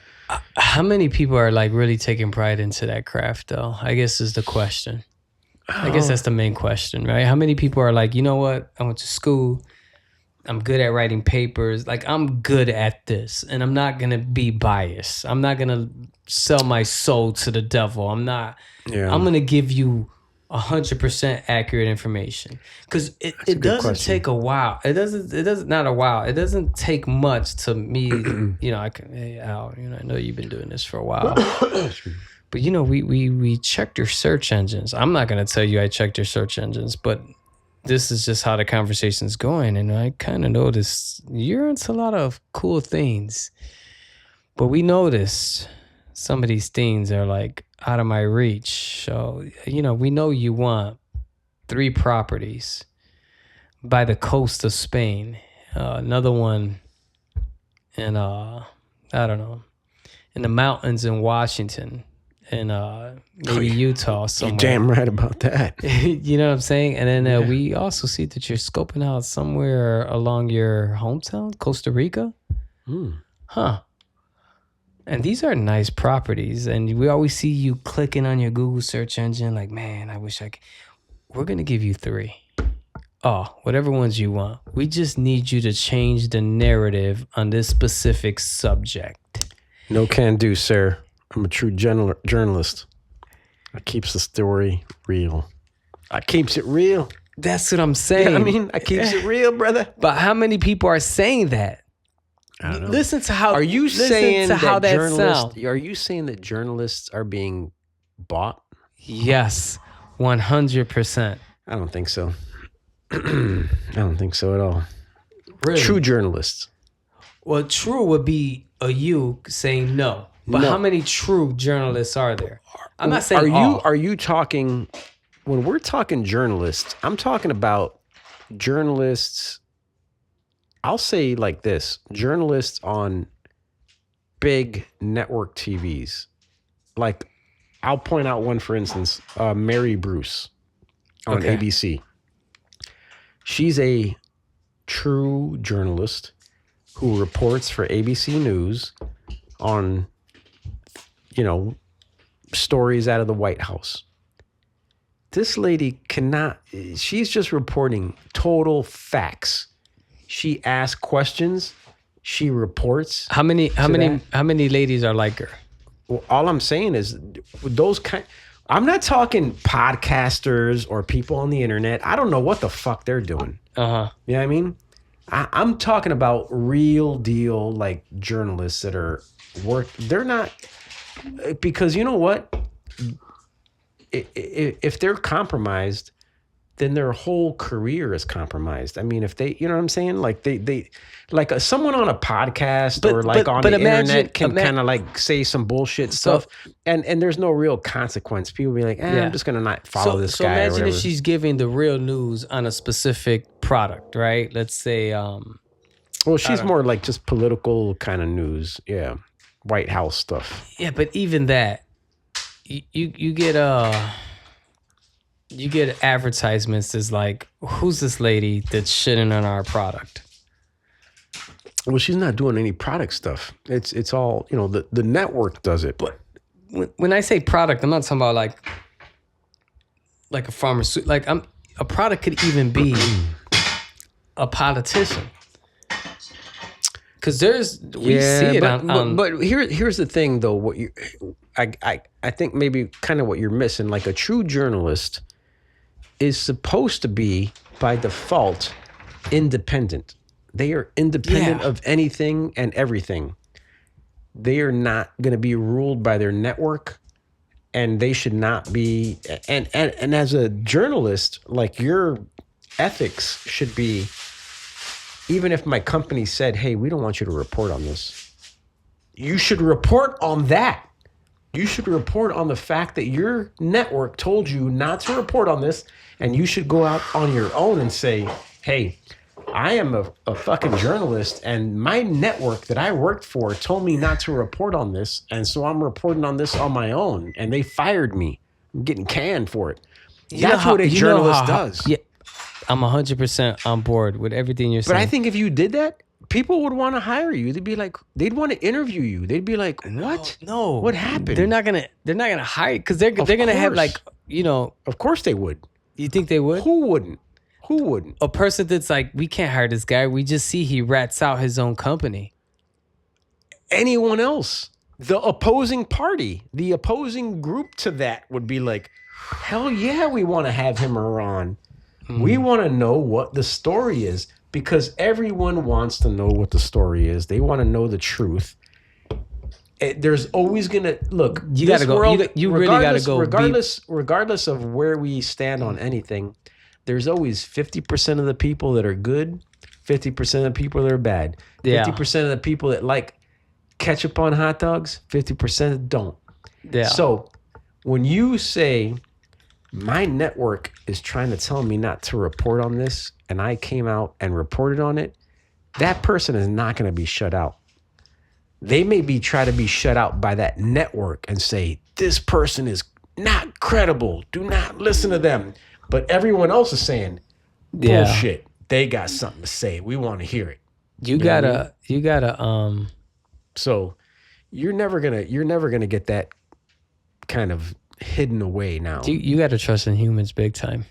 How many people are like really taking pride into that craft, though? I guess is the question. I guess that's the main question, right? How many people are like, you know what? I went to school. I'm good at writing papers. Like, I'm good at this, and I'm not going to be biased. I'm not going to sell my soul to the devil. I'm going to give you 100% accurate information, because it
good
doesn't
question.
take a while. It doesn't take much to me. Hey Al, I know you've been doing this for a while. But we checked your search engines. I'm not gonna tell you I checked your search engines, but this is just how the conversation's going, and I kind of noticed you're into a lot of cool things. But we noticed some of these things are like out of my reach. So we know you want 3 properties by the coast of Spain. another one in I don't know, in the mountains in Washington, and maybe Utah
You're
somewhere.
damn right about that.
You know what I'm saying? And then we also see that you're scoping out somewhere along your hometown, Costa Rica. Huh. And these are nice properties. And we always see you clicking on your Google search engine like, man, I wish I could. We're going to give you 3. Oh, whatever ones you want. We just need you to change the narrative on this specific subject.
No can do, sir. I'm a true journalist. I keeps the story real. I keeps it real.
That's what I'm saying.
Yeah, I mean, I keeps it real, brother.
But how many people are saying that?
I don't know.
Listen to how.
Are you
listen
saying
to how
that
that
journalists?
sound?
Are you saying that journalists are being bought?
Yes, 100%.
I don't think so. I don't think so at all.
Really?
True journalists.
Well, true would be a you saying no. But
No.
how many true journalists are there? I'm not saying
Are you
all.
are you talking when we're talking journalists? I'm talking about journalists. I'll say like this: journalists on big network TVs. Like, I'll point out one, for instance, Mary Bruce on
Okay.
ABC. She's a true journalist who reports for ABC News on, stories out of the White House. This lady she's just reporting total facts. She asks questions. She reports.
How many ladies are like her?
Well, all I'm saying is I'm not talking podcasters or people on the internet. I don't know what the fuck they're doing.
Uh-huh.
You know what I mean? I'm talking about real deal, like, journalists that are they're not, because you know what? If they're compromised, then their whole career is compromised. I mean, if they, you know what I'm saying? Like they like someone on a podcast or like on the internet can kind of like say some bullshit stuff, and there's no real consequence. People be like, I'm just gonna not follow this guy.
So imagine
or whatever.
if she's giving the real news on a specific product, right? Let's say,
well, she's more like just political kind of news, yeah, White House stuff.
yeah, but even that, you get advertisements as like, who's this lady that's shitting on our product?
Well, she's not doing any product stuff. It's all, the network does it.
But when I say product, I'm not talking about like a pharmaceutical. Like a product could even be a politician. Because we see it on.
But here's the thing, though. I think maybe kind of what you're missing. Like, a true journalist is supposed to be by default independent. They are independent of anything and everything. They are not going to be ruled by their network, and they should not be. And as a journalist, like, your ethics should be, even if my company said, hey, we don't want you to report on this, you should report on that. You should report on the fact that your network told you not to report on this, and you should go out on your own and say, hey, I am a fucking journalist, and my network that I worked for told me not to report on this, and so I'm reporting on this on my own, and they fired me. I'm getting canned for it. That's what a journalist does.
Yeah, I'm 100% on board with everything you're saying.
But I think if you did that, people would want to hire you. They'd want to interview you. They'd be like, what?
No.
What happened?
They're not gonna hire you because they're gonna have, like,
Of course they would.
You think they would?
Who wouldn't? Who wouldn't?
A person that's like, we can't hire this guy. We just see he rats out his own company.
Anyone else? The opposing party, the opposing group to that would be like, hell yeah, we want to have him or her on. We want to know what the story is, because everyone wants to know what the story is. They want to know the truth. There's always gonna look.
You gotta go. You really gotta go.
Regardless of where we stand on anything, there's always 50% of the people that are good, 50% of the people that are bad. 50% of the people that like ketchup on hot dogs, 50% don't.
Yeah.
So when you say, my network is trying to tell me not to report on this, and I came out and reported on it, that person is not going to be shut out. They may try to be shut out by that network and say, this person is not credible. Do not listen to them. But everyone else is saying, bullshit. They got something to say. We want to hear it.
You gotta
So you're never gonna get that kind of hidden away now.
You gotta trust in humans big time.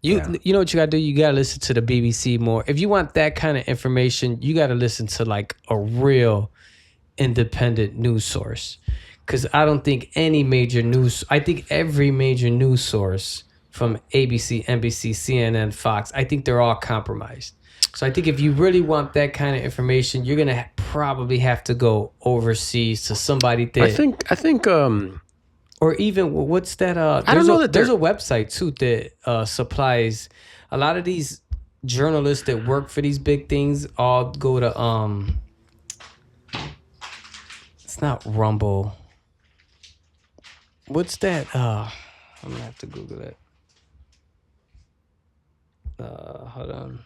You know what you gotta do? You gotta listen to the BBC more. If you want that kind of information, you gotta listen to like a real independent news source. Because I don't think I think every major news source from ABC, NBC, CNN, Fox, I think they're all compromised. So I think if you really want that kind of information, you're gonna probably have to go overseas to somebody that
I think
or even what's that?
I don't know that
there's a website too that supplies a lot of these journalists that work for these big things. All go to it's not Rumble. What's that? I'm gonna have to Google it. Hold on.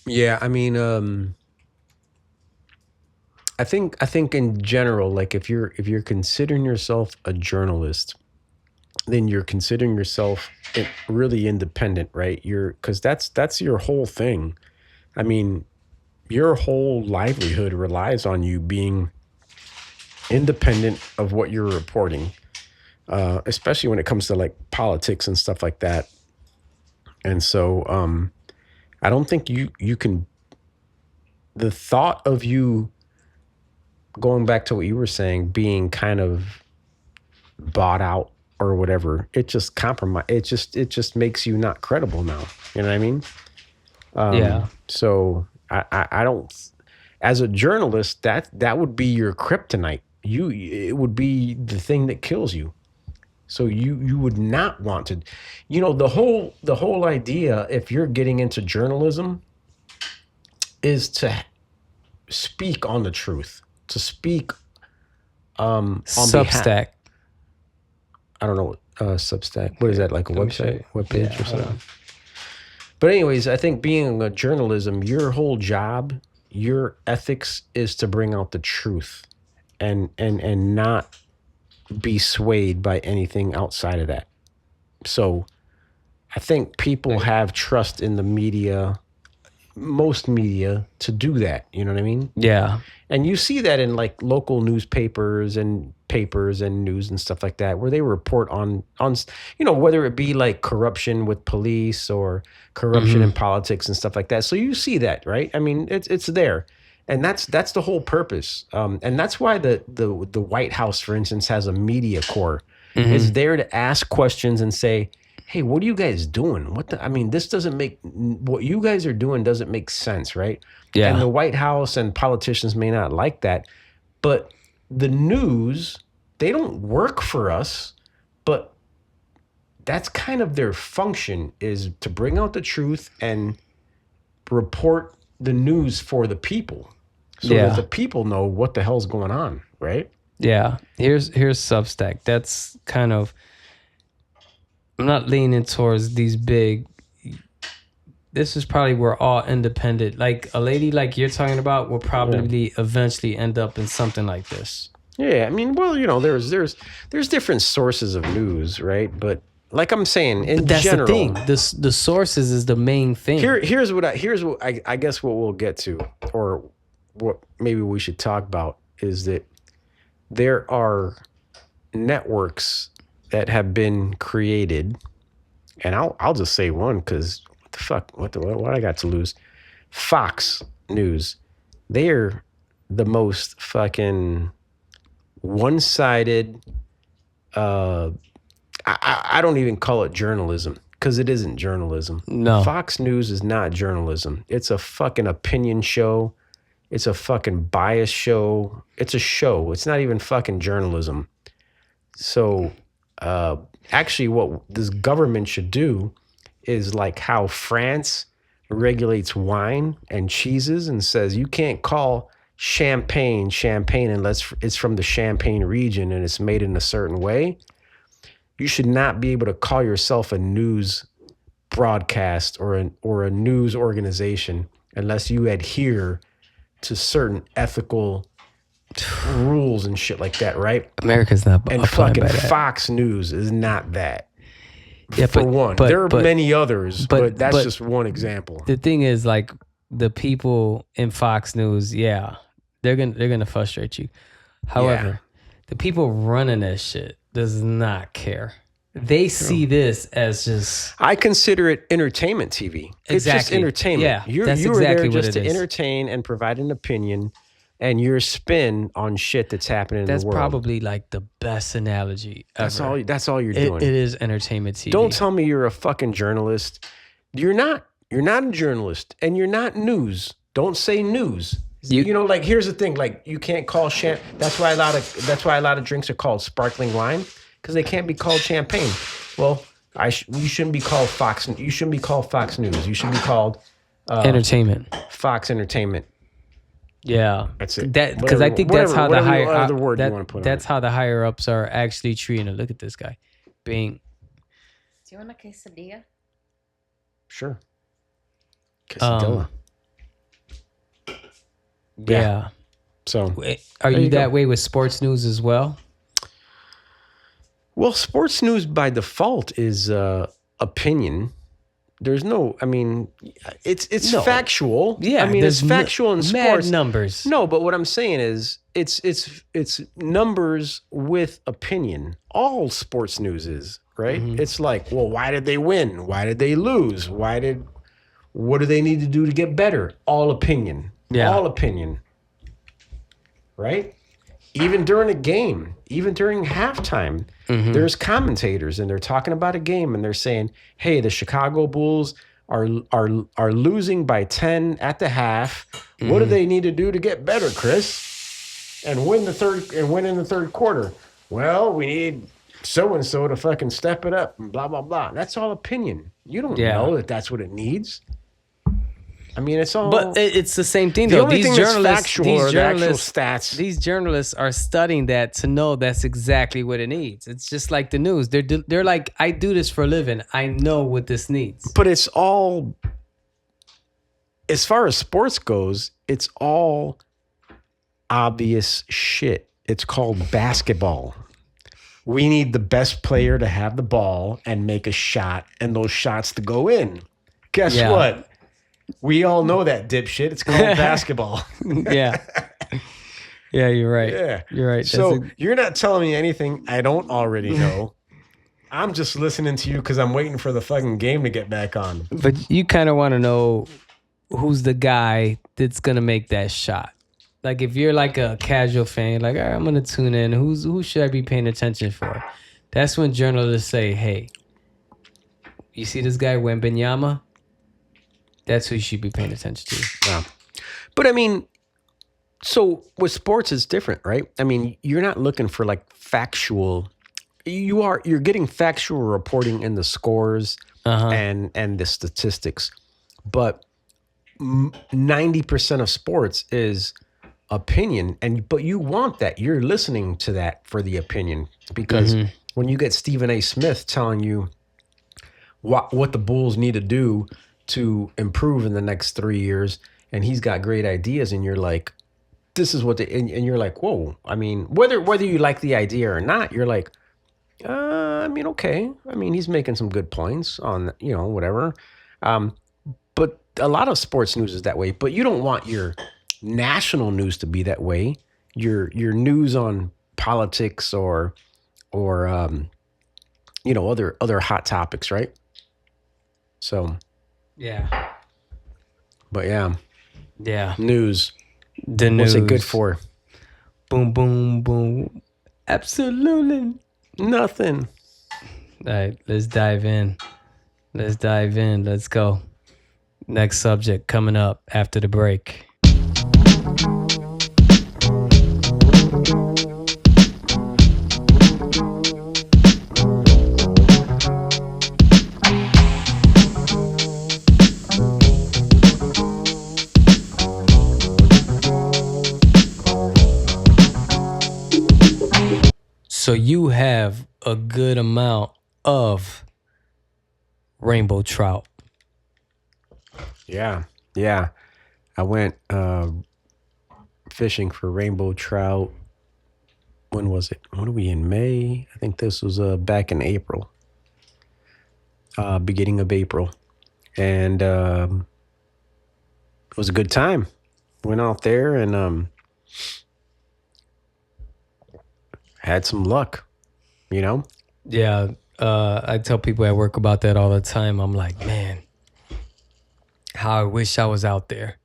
Yeah, I mean, I think in general, like if you're considering yourself a journalist, then you're considering yourself really independent, right? Because that's your whole thing. I mean, your whole livelihood relies on you being independent of what you're reporting, especially when it comes to like politics and stuff like that. And so, I don't think you can. The thought of you going back to what you were saying, being kind of bought out or whatever, it just compromise. It just makes you not credible now. You know what I mean? So I don't. As a journalist, that would be your kryptonite. It would be the thing that kills you. So you would not want to, the whole idea, if you're getting into journalism, is to speak on the truth, to speak on
Substack.
behalf. I don't know Substack. What is that, like a website, webpage or something? But anyways, I think being a journalism, your whole job, your ethics is to bring out the truth, and not be swayed by anything outside of that. So I think people have trust in the media, most media, to do that. You know what I mean?
Yeah.
And you see that in like local newspapers and papers and news and stuff like that, where they report on whether it be like corruption with police or corruption in politics and stuff like that. So you see that, right? I mean, it's there. And that's the whole purpose. And that's why the White House, for instance, has a media corps. It's there to ask questions and say, hey, what are you guys doing? This doesn't make, what you guys are doing doesn't make sense, right? Yeah. And the White House and politicians may not like that, but the news, they don't work for us, but that's kind of their function, is to bring out the truth and report the news for the people, so that the people know what the hell's going on, right?
Yeah. Here's Substack. That's kind of, I'm not leaning towards these big. This is probably where all independent, like a lady like you're talking about, will probably eventually end up in something like this.
Yeah, I mean, well, there's different sources of news, right? But like I'm saying, in
that's
general,
the thing. The sources is the main thing.
Here's what I guess what we'll get to, or what maybe we should talk about, is that there are networks that have been created, and I'll just say one, because what the fuck, what I got to lose? Fox News. They're the most fucking one-sided. I don't even call it journalism, because it isn't journalism.
No.
Fox News is not journalism. It's a fucking opinion show. It's a fucking bias show. It's a show. It's not even fucking journalism. So actually what this government should do is like how France regulates wine and cheeses and says you can't call champagne unless it's from the Champagne region and it's made in a certain way. you should not be able to call yourself a news broadcast or a news organization unless you adhere to certain ethical rules and shit like that, right?
America's not
And
applying
fucking
by that.
Fox News is not that.
Yeah,
For one, there are many others, but that's just one example.
The thing is, like, the people in Fox News, yeah, they're gonna frustrate you. However, the people running that shit does not care. They see this as just.
I consider it entertainment TV. It's just
Exactly.
entertainment.
Yeah,
you
that's
were
exactly
there
what
just
it
to
is.
entertain and provide an opinion and your spin on shit that's happening in
That's
the world.
probably like the best analogy ever.
That's all you're doing.
It is entertainment TV.
Don't tell me you're a fucking journalist. You're not. You're not a journalist, and you're not news. Don't say news. You know, like, here's the thing. Like, you can't call That's why a lot of drinks are called sparkling wine, because they can't be called champagne. Well, you shouldn't be called Fox. You shouldn't be called Fox News. You should be called
entertainment.
Fox Entertainment.
Yeah,
That's it.
Because I think that's how the higher
other word you want to put on
that's
it.
how the higher ups are actually treating it. Look at this guy, being.
Do you want a quesadilla?
Sure. Quesadilla.
Yeah.
So,
Wait, are
There
you
you
that
go.
way with sports news as well?
well, sports news by default is opinion. There's no. I mean, it's
No.
factual.
Yeah,
I mean, it's
there's
factual in
mad
sports.
numbers.
No, but what I'm saying is it's numbers with opinion. All sports news is, right?
Mm-hmm.
It's like, well, why did they win? Why did they lose? What do they need to do to get better? All opinion.
Yeah.
All opinion. Right? Even during a game, even during halftime, there's commentators and they're talking about a game and they're saying, "Hey, the Chicago Bulls are losing by 10 at the half. What do they need to do to get better, Chris? And win in the third quarter? Well, we need so and so to fucking step it up and blah blah blah." That's all opinion. You don't know that that's what it needs. I mean, it's all.
But it's the same thing,
the
though.
only
These
thing that's
journalists,
factual are the actual stats.
These journalists are studying that to know that's exactly what it needs. It's just like the news. They're like, I do this for a living. I know what this needs.
But it's all, as far as sports goes, it's all obvious shit. It's called basketball. We need the best player to have the ball and make a shot and those shots to go in. Guess
Yeah.
what? We all know that, dipshit. It's called basketball.
Yeah. Yeah, you're right.
Yeah.
You're right.
So you're not telling me anything I don't already know. I'm just listening to you because I'm waiting for the fucking game to get back on.
But you kind of want to know who's the guy that's gonna make that shot. Like, if you're like a casual fan, like, all right, I'm gonna tune in. Who should I be paying attention for? That's when journalists say, "Hey, you see this guy Wembanyama? That's who you should be paying attention to."
Yeah. But I mean, so with sports, it's different, right? I mean, you're not looking for like factual. You're getting factual reporting in the scores and the statistics, but 90% of sports is opinion, but you want that. You're listening to that for the opinion because when you get Stephen A. Smith telling you what the Bulls need to do to improve in the next 3 years, and he's got great ideas, and you're like, this is what and you're like, whoa. I mean, whether you like the idea or not, you're like, I mean, okay. I mean, he's making some good points on, whatever. But a lot of sports news is that way. But you don't want your national news to be that way. Your news on politics or other hot topics, right? So.
Yeah.
But yeah, news.
The news.
What's it good for?
Boom, boom, boom. Absolutely
nothing.
All right, let's dive in. Let's go. Next subject coming up after the break. So you have a good amount of rainbow trout.
Yeah. I went fishing for rainbow trout. When was it? What are we in May? I think this was back in April, beginning of April, and it was a good time. Went out there and had some luck.
Yeah, I tell people at work about that all the time. I'm like, man, how I wish I was out there.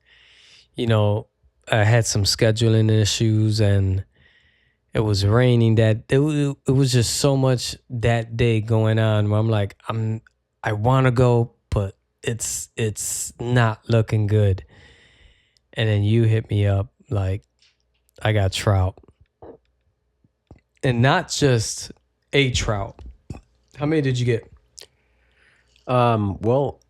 I had some scheduling issues and it was raining. It was just so much that day going on where I'm like, I want to go, but it's not looking good. And then you hit me up like, I got trout, and not just a trout. How many did you get?
Well,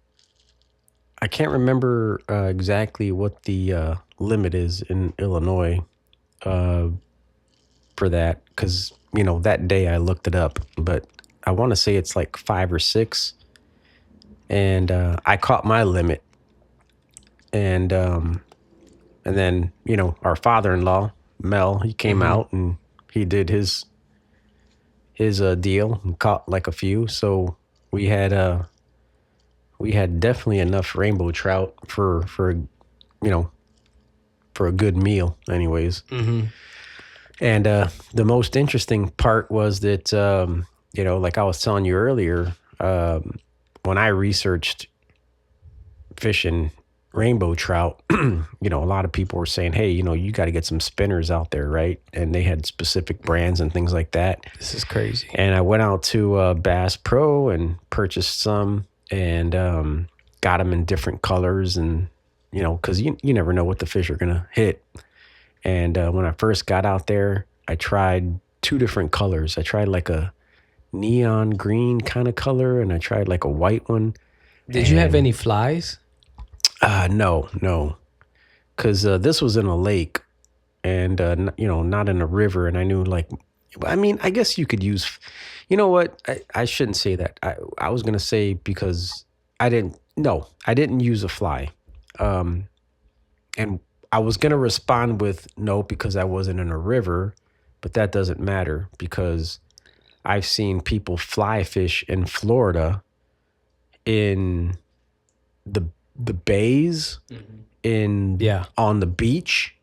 I can't remember exactly what the limit is in Illinois for that, because that day I looked it up, but I want to say it's like 5 or 6, and I caught my limit, and then our father-in-law Mel, he came out and he did his deal and caught like a few, so we had definitely enough rainbow trout for a good meal anyways. And the most interesting part was that like I was telling you earlier, when I researched fishing rainbow trout, a lot of people were saying, hey, you got to get some spinners out there, right? And they had specific brands and things like that.
This is crazy.
And I went out to Bass Pro and purchased some, and got them in different colors, and because you never know what the fish are gonna hit. And when I first got out there, I tried 2 different colors. I tried like a neon green kind of color, and I tried like a white one.
Did you have any flies?
No, because this was in a lake, and not in a river. And I knew, like, I guess you could use. You know what? I shouldn't say that. I was gonna say, because I didn't use a fly, and I was gonna respond with no because I wasn't in a river, but that doesn't matter because I've seen people fly fish in Florida, in the bays, on the beach,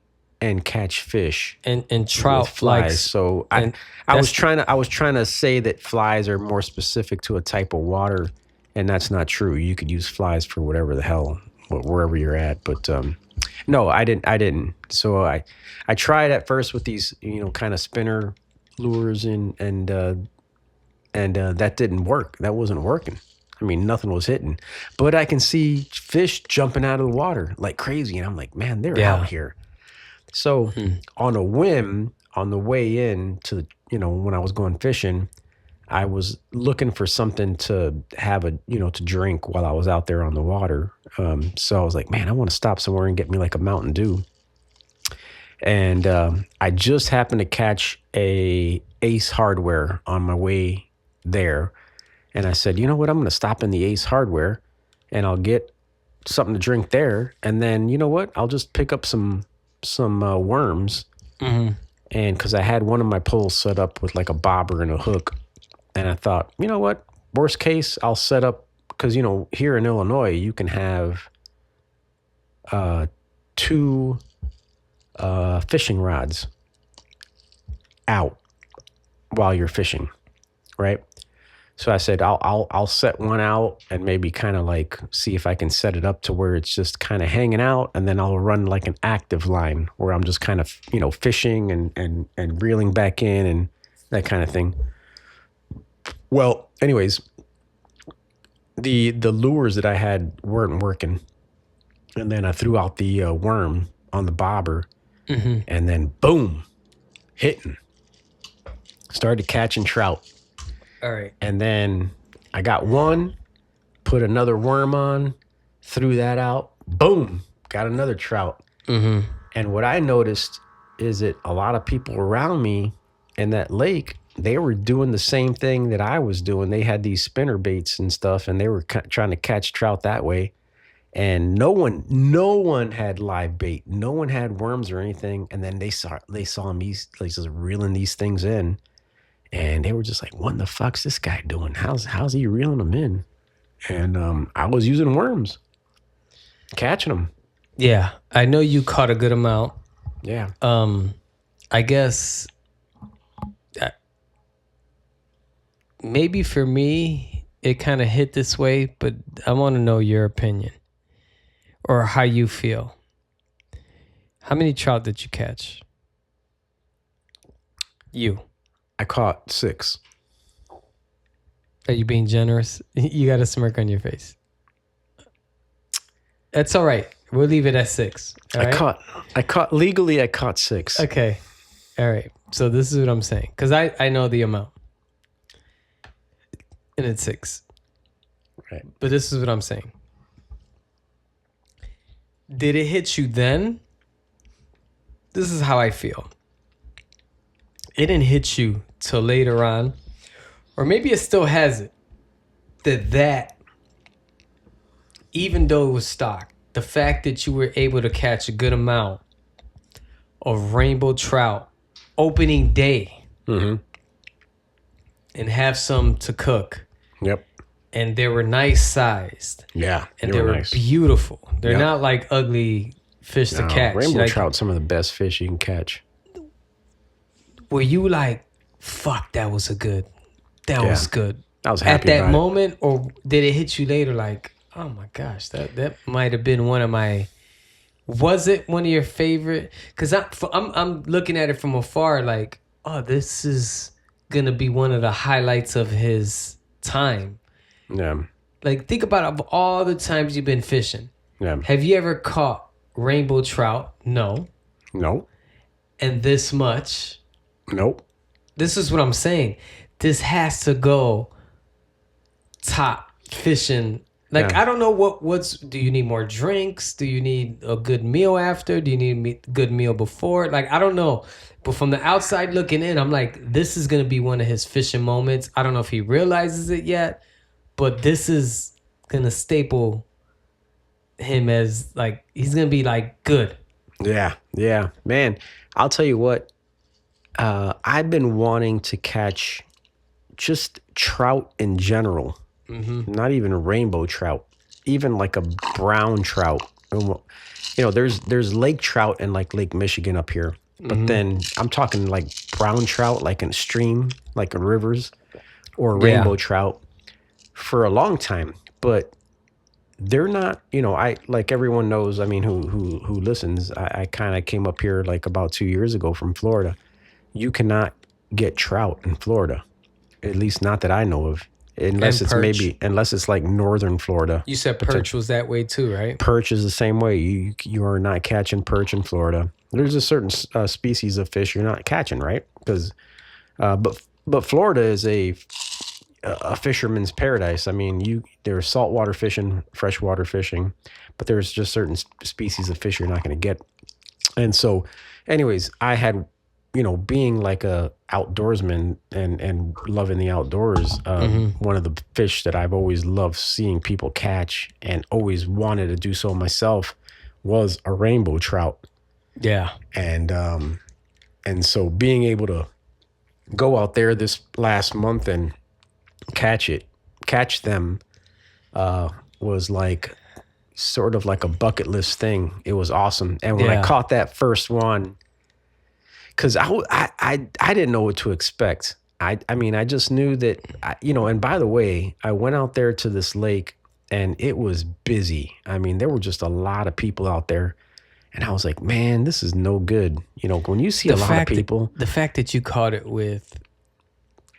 and catch fish
and trout
flies.
likes,
So I was trying to say that flies are more specific to a type of water, and that's not true. You could use flies for whatever the hell, wherever you're at. But no, I didn't. So I tried at first with these kind of spinner lures, and that didn't work. That wasn't working. Nothing was hitting, but I can see fish jumping out of the water like crazy, and I'm like, man, they're out here. So on a whim, on the way in to when I was going fishing, I was looking for something to have to drink while I was out there on the water. So I was like, man, I want to stop somewhere and get me like a Mountain Dew. And I just happened to catch a Ace Hardware on my way there. And I said, you know what? I'm going to stop in the Ace Hardware and I'll get something to drink there. And then, you know what? I'll just pick up some worms. And because I had one of my poles set up with like a bobber and a hook. And I thought, you know what? Worst case, I'll set up, because, here in Illinois, you can have 2 fishing rods out while you're fishing, right? So I said, I'll set one out and maybe kind of like see if I can set it up to where it's just kind of hanging out, and then I'll run like an active line where I'm just kind of fishing and reeling back in and that kind of thing. Well, anyways, the lures that I had weren't working, and then I threw out the worm on the bobber, and then boom, hitting. Started catching trout.
All right.
And then I got one, put another worm on, threw that out, boom, got another trout. And what I noticed is that a lot of people around me in that lake they were doing the same thing that I was doing. They had these spinner baits and stuff, and they were trying to catch trout that way. And no one had live bait. No one had worms or anything. And then they saw me like just reeling these things in, and they were just like, "What the fuck's this guy doing? How's he reeling them in?" And I was using worms, catching them.
Yeah, I know you caught a good amount.
Yeah.
I guess maybe for me it kind of hit this way, but I want to know your opinion or how you feel. How many trout did you catch? You.
I caught 6.
Are you being generous? You got a smirk on your face. That's all right. We'll leave it at 6. All right?
I caught 6.
Okay. All right. So this is what I'm saying. Because I know the amount. And it's 6.
Right.
But this is what I'm saying. Did it hit you then? This is how I feel. It didn't hit you till later on. Or maybe it still has it. That even though it was stock, the fact that you were able to catch a good amount of rainbow trout opening day
Mm-hmm.
and have some to cook,
Yep.
and they were nice sized,
Yeah.
and they were
nice.
beautiful. They're
Yep.
not like ugly fish to
No,
catch.
rainbow
Like,
trout, some of the best fish you can catch.
were you like, fuck, that was good. That
Yeah.
was good.
I was
At
happy
that
about
moment, or did it hit you later like, oh my gosh, that might have been one of my, was it one of your favorite? Because I'm looking at it from afar like, oh, this is going to be one of the highlights of his time.
it. Yeah.
Like, think about of all the times you've been fishing.
Yeah.
Have you ever caught rainbow trout? No.
Nope.
And this much?
Nope.
This is what I'm saying. This has to go top fishing. Like,
Yeah.
I don't know what's, do you need more drinks? Do you need a good meal after? Do you need a good meal before? Like, I don't know. But from the outside looking in, I'm like, this is going to be one of his fishing moments. I don't know if he realizes it yet, but this is going to staple him as like, he's going to be like good.
Yeah. Yeah. Man, I'll tell you what. I've been wanting to catch just trout in general.
Mm-hmm.
Not even a rainbow trout, even like a brown trout. You know, there's lake trout in like Lake Michigan up here, but then I'm talking like brown trout, like in a stream, like in rivers, or rainbow trout for a long time. But they're not, you know, I like everyone knows. I mean, who listens? I kind of came up here like about 2 years ago from Florida. You cannot get trout in Florida, at least not that I know of. Unless
And
it's
perch.
unless it's like northern Florida.
You said perch was that way too, right?
Perch is the same way. You are not catching perch in Florida. There's a certain species of fish you're not catching, right? Because, but Florida is a fisherman's paradise. I mean, there's saltwater fishing, freshwater fishing, but there's just certain species of fish you're not going to get. And so, anyways, I had, you know, being like a outdoorsman and loving the outdoors, one of the fish that I've always loved seeing people catch and always wanted to do so myself was a rainbow trout.
Yeah.
And so being able to go out there this last month and catch them, was like sort of like a bucket list thing. It was awesome. And when I caught that first one, because I didn't know what to expect. I mean, I just knew that, you know, and by the way, I went out there to this lake and it was busy. I mean, there were just a lot of people out there. And I was like, man, this is no good. You know, when you see a lot of people.
The fact that you caught it with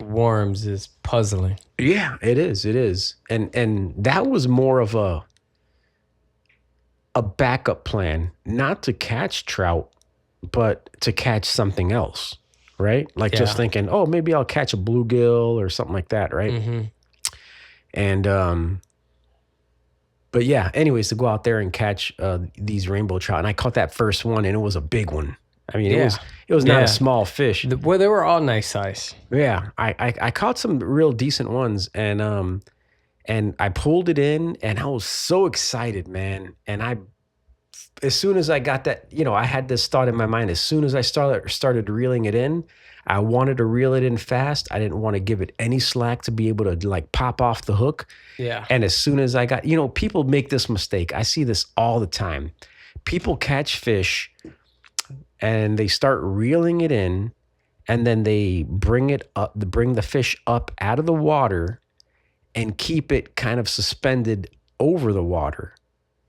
worms is puzzling.
Yeah, it is. It is. And that was more of a backup plan, not to catch trout, but to catch something else, right? Like just thinking, oh, maybe I'll catch a bluegill or something like that, right?
Mm-hmm.
And but yeah, anyways, to go out there and catch these rainbow trout, and I caught that first one, and it was a big one. I mean,
Yeah.
it was not
Yeah.
a small fish.
Well, they were all nice size.
Yeah, I caught some real decent ones, and I pulled it in, and I was so excited, man. And as soon as I got that, I had this thought in my mind. As soon as I started reeling it in, I wanted to reel it in fast. I didn't want to give it any slack to be able to like pop off the hook.
Yeah.
And as soon as I got, people make this mistake. I see this all the time. People catch fish and they start reeling it in, and then they bring the fish up out of the water and keep it kind of suspended over the water.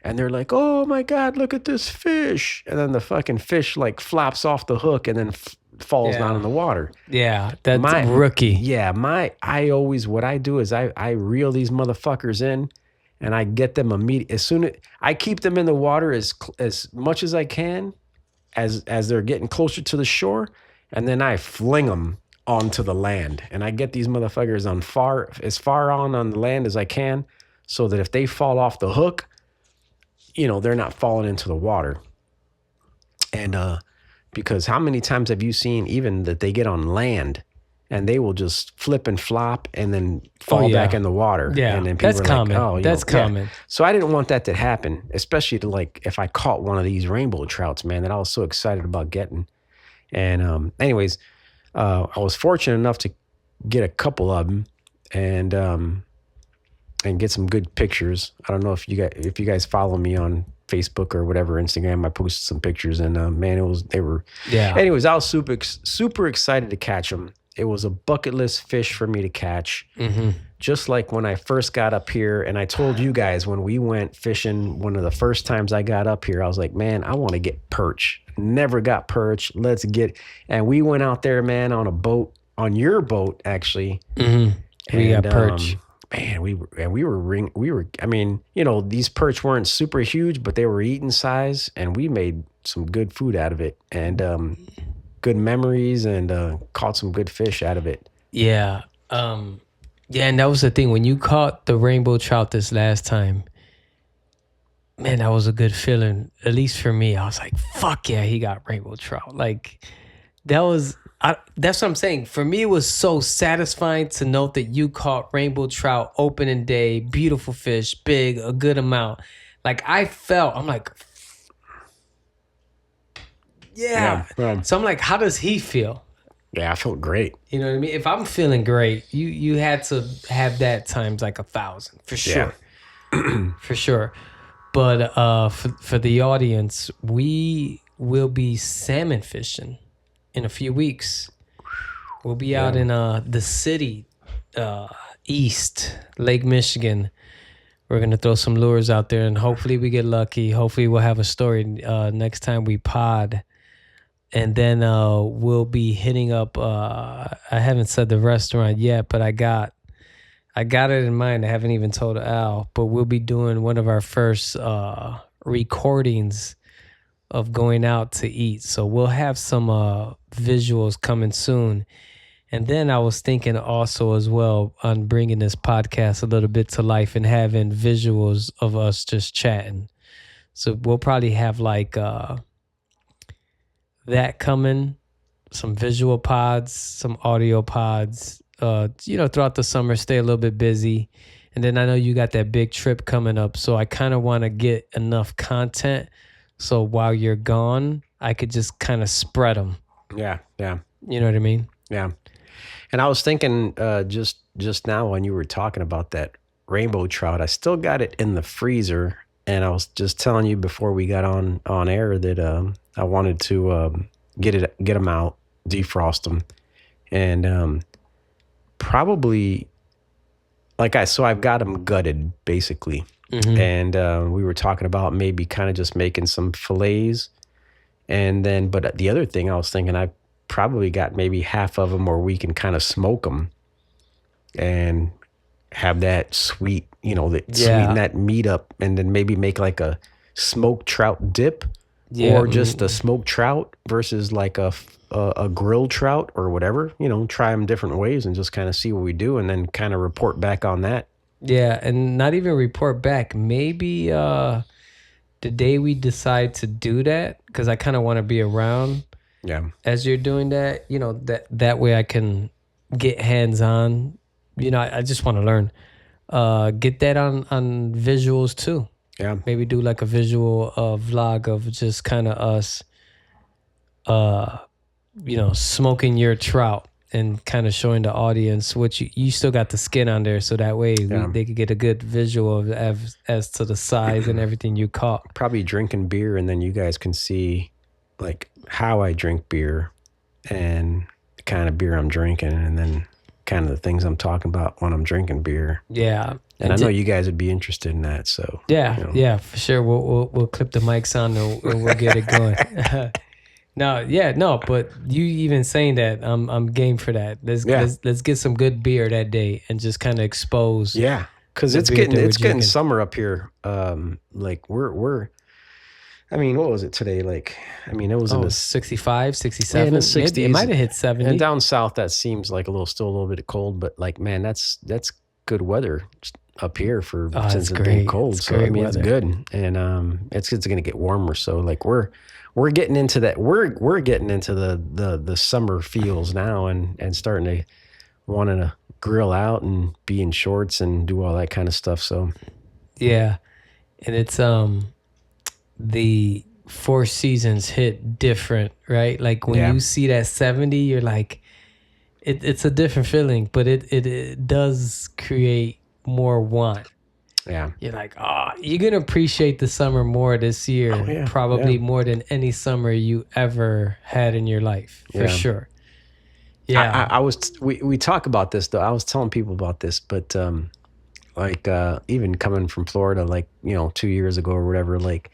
And they're like, oh my God, look at this fish. And then the fucking fish like flops off the hook and then falls down in the water.
Yeah, that's rookie.
Yeah, what I do is I reel these motherfuckers in, and I get them immediately. I keep them in the water as much as I can, as they're getting closer to the shore, and then I fling them onto the land, and I get these motherfuckers as far on the land as I can, so that if they fall off the hook, they're not falling into the water. And because how many times have you seen even that they get on land and they will just flip and flop and then fall back in the water?
Yeah,
and then people
that's
are
common.
Like, oh,
that's common.
Yeah. So I didn't want that to happen, especially to like if I caught one of these rainbow trouts, man, that I was so excited about getting. And anyways, I was fortunate enough to get a couple of them and get some good pictures. I don't know if you guys follow me on Facebook or whatever, Instagram. I posted some pictures, and man, they were.
Yeah.
Anyways, I was super excited to catch them. It was a bucket list fish for me to catch.
Mm-hmm.
Just like when I first got up here, and I told you guys when we went fishing, one of the first times I got up here, I was like, man, I want to get perch. Never got perch. Let's get. And we went out there, man, on a boat, on your boat, actually.
Mm-hmm. We got perch.
Man, we were. I mean, these perch weren't super huge, but they were eating size, and we made some good food out of it, and good memories, and caught some good fish out of it.
Yeah, yeah, and that was the thing when you caught the rainbow trout this last time. Man, that was a good feeling. At least for me, I was like, "Fuck yeah, he got rainbow trout!" Like that was. That's what I'm saying. For me, it was so satisfying to note that you caught rainbow trout opening day, beautiful fish, big, a good amount. Like I'm like, yeah. So I'm like, how does he feel?
Yeah, I felt great.
You know what I mean? If I'm feeling great, you had to have that times like 1,000 for sure, for sure. But for the audience, we will be salmon fishing in a few weeks. We'll be out in the city, east, Lake Michigan. We're going to throw some lures out there, and hopefully we get lucky. Hopefully we'll have a story next time we pod. And then we'll be hitting up, I haven't said the restaurant yet, but I got it in mind. I haven't even told Al, but we'll be doing one of our first recordings of going out to eat. So we'll have some visuals coming soon. And then I was thinking also as well on bringing this podcast a little bit to life and having visuals of us just chatting. So we'll probably have like that coming, some visual pods, some audio pods, throughout the summer, stay a little bit busy. And then I know you got that big trip coming up. So I kind of want to get enough content so while you're gone, I could just kind of spread them.
Yeah, yeah.
You know what I mean?
Yeah. And I was thinking just now when you were talking about that rainbow trout, I still got it in the freezer. And I was just telling you before we got on air that I wanted to get them out, defrost them, and probably so I've got them gutted basically. Mm-hmm. And we were talking about maybe kind of just making some fillets. And then, but the other thing I was thinking, I probably got maybe half of them where we can kind of smoke them and have that sweeten that meat up, and then maybe make like a smoked trout dip, or just a smoked trout versus like a grilled trout or whatever, try them different ways and just kind of see what we do, and then kind of report back on that.
Yeah, and not even report back. Maybe the day we decide to do that, because I kind of want to be around.
Yeah.
as you're doing that, that way I can get hands on. I just want to learn. Get that on visuals too.
Yeah.
Maybe do like a visual vlog of just kind of us, smoking your trout and kind of showing the audience what you still got the skin on there, so that way they could get a good visual of as to the size and everything you caught.
Probably drinking beer, and then you guys can see like how I drink beer and the kind of beer I'm drinking, and then kind of the things I'm talking about when I'm drinking beer.
Yeah.
And I know you guys would be interested in that. So
yeah, for sure. We'll clip the mics on and we'll get it going. No, but you even saying that, I'm game for that. Let's get some good beer that day and just kind of expose.
Yeah, because it's getting summer up here. Like we're. I mean, what was it today? Like, I mean, it was in the
65, 67.
in the 60s.
It might have hit 70.
And down south, that seems like still a little bit cold. But like, man, that's good weather up here since it's been cold.
It's
so I mean, it's good, and it's going to get warmer. So like we're getting into that. We're getting into the summer feels now, and starting to wanting to grill out and be in shorts and do all that kind of stuff. So
yeah, and it's the Four Seasons hit different, right? Like when you see that 70, you're like, it's a different feeling, but it does create more want.
Yeah.
You're like, you're going to appreciate the summer more this year, probably more than any summer you ever had in your life, for sure. Yeah.
We talk about this though. I was telling people about this, but like even coming from Florida, like, 2 years ago or whatever, like,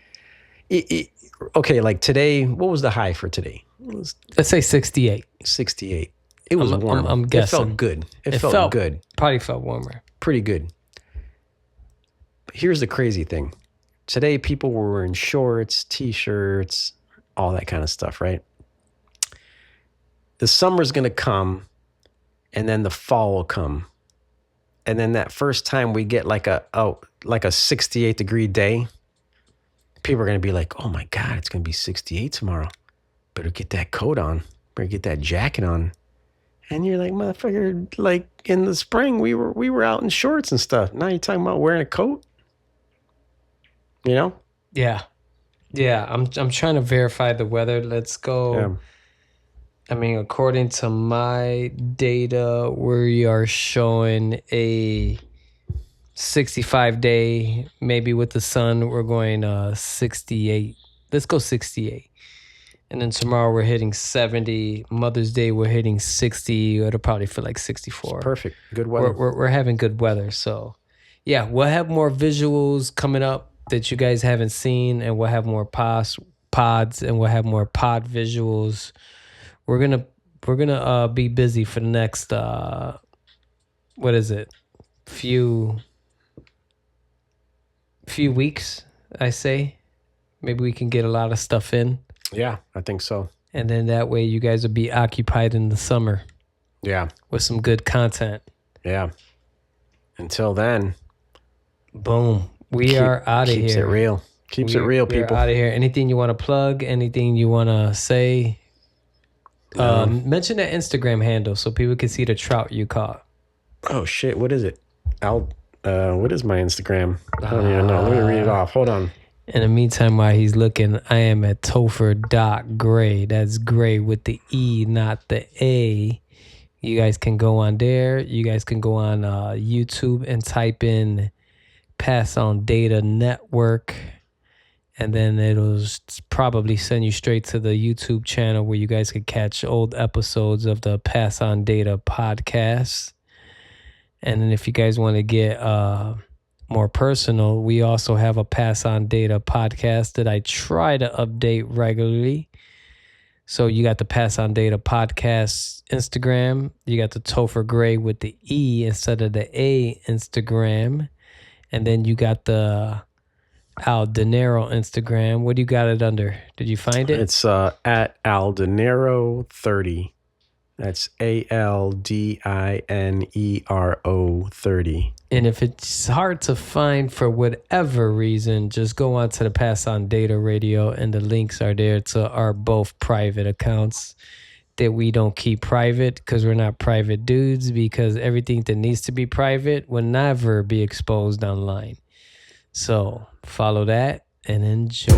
okay, like today, what was the high for today?
Let's say 68.
68. It was warm.
I'm guessing.
It felt good. It felt good.
Probably felt warmer.
Pretty good. But here's the crazy thing. Today, people were wearing shorts, T-shirts, all that kind of stuff, right? The summer's going to come, and then the fall will come. And then that first time we get like a 68-degree day, people are going to be like, oh my God, it's going to be 68 tomorrow. Better get that coat on. Better get that jacket on. And you're like, motherfucker, like in the spring, we were out in shorts and stuff. Now you're talking about wearing a coat?
Yeah. Yeah, I'm trying to verify the weather. Let's go.
Yeah.
I mean, according to my data, we are showing a 65 day, maybe with the sun, we're going 68. Let's go 68. And then tomorrow we're hitting 70. Mother's Day, we're hitting 60. It'll probably feel like 64.
Perfect. Good weather.
We're having good weather. So, yeah, we'll have more visuals coming up that you guys haven't seen, and we'll have more pods, and we'll have more pod visuals. We're gonna be busy for the next few weeks, I say. Maybe we can get a lot of stuff in.
Yeah, I think so.
And then that way you guys will be occupied in the summer.
Yeah.
With some good content.
Yeah. Until then.
Boom. We are out of here.
Keeps it real. Keeps it real, people.
We're out of here. Anything you want to plug? Anything you want to say? Mention that Instagram handle so people can see the trout you caught.
Oh, shit. What is it? What is my Instagram? I don't even know. Let me read it off. Hold on.
In the meantime, while he's looking, I am at Topher.Gray. That's Gray with the E, not the A. You guys can go on there. You guys can go on YouTube and type in Pass On Data Network. And then it'll probably send you straight to the YouTube channel where you guys can catch old episodes of the Pass On Data podcast. And then if you guys want to get more personal, we also have a Pass On Data podcast that I try to update regularly. So you got the Pass On Data podcast Instagram. You got the Topher Gray with the E instead of the A Instagram. And then you got the Al Dinero Instagram. What do you got it under? Did you find it?
It's at Al Dinero 30. That's ALDINERO 30.
And if it's hard to find for whatever reason, just go on to the Pass On Data Radio, and the links are there to our both private accounts that we don't keep private because we're not private dudes, because everything that needs to be private will never be exposed online. So follow that and enjoy.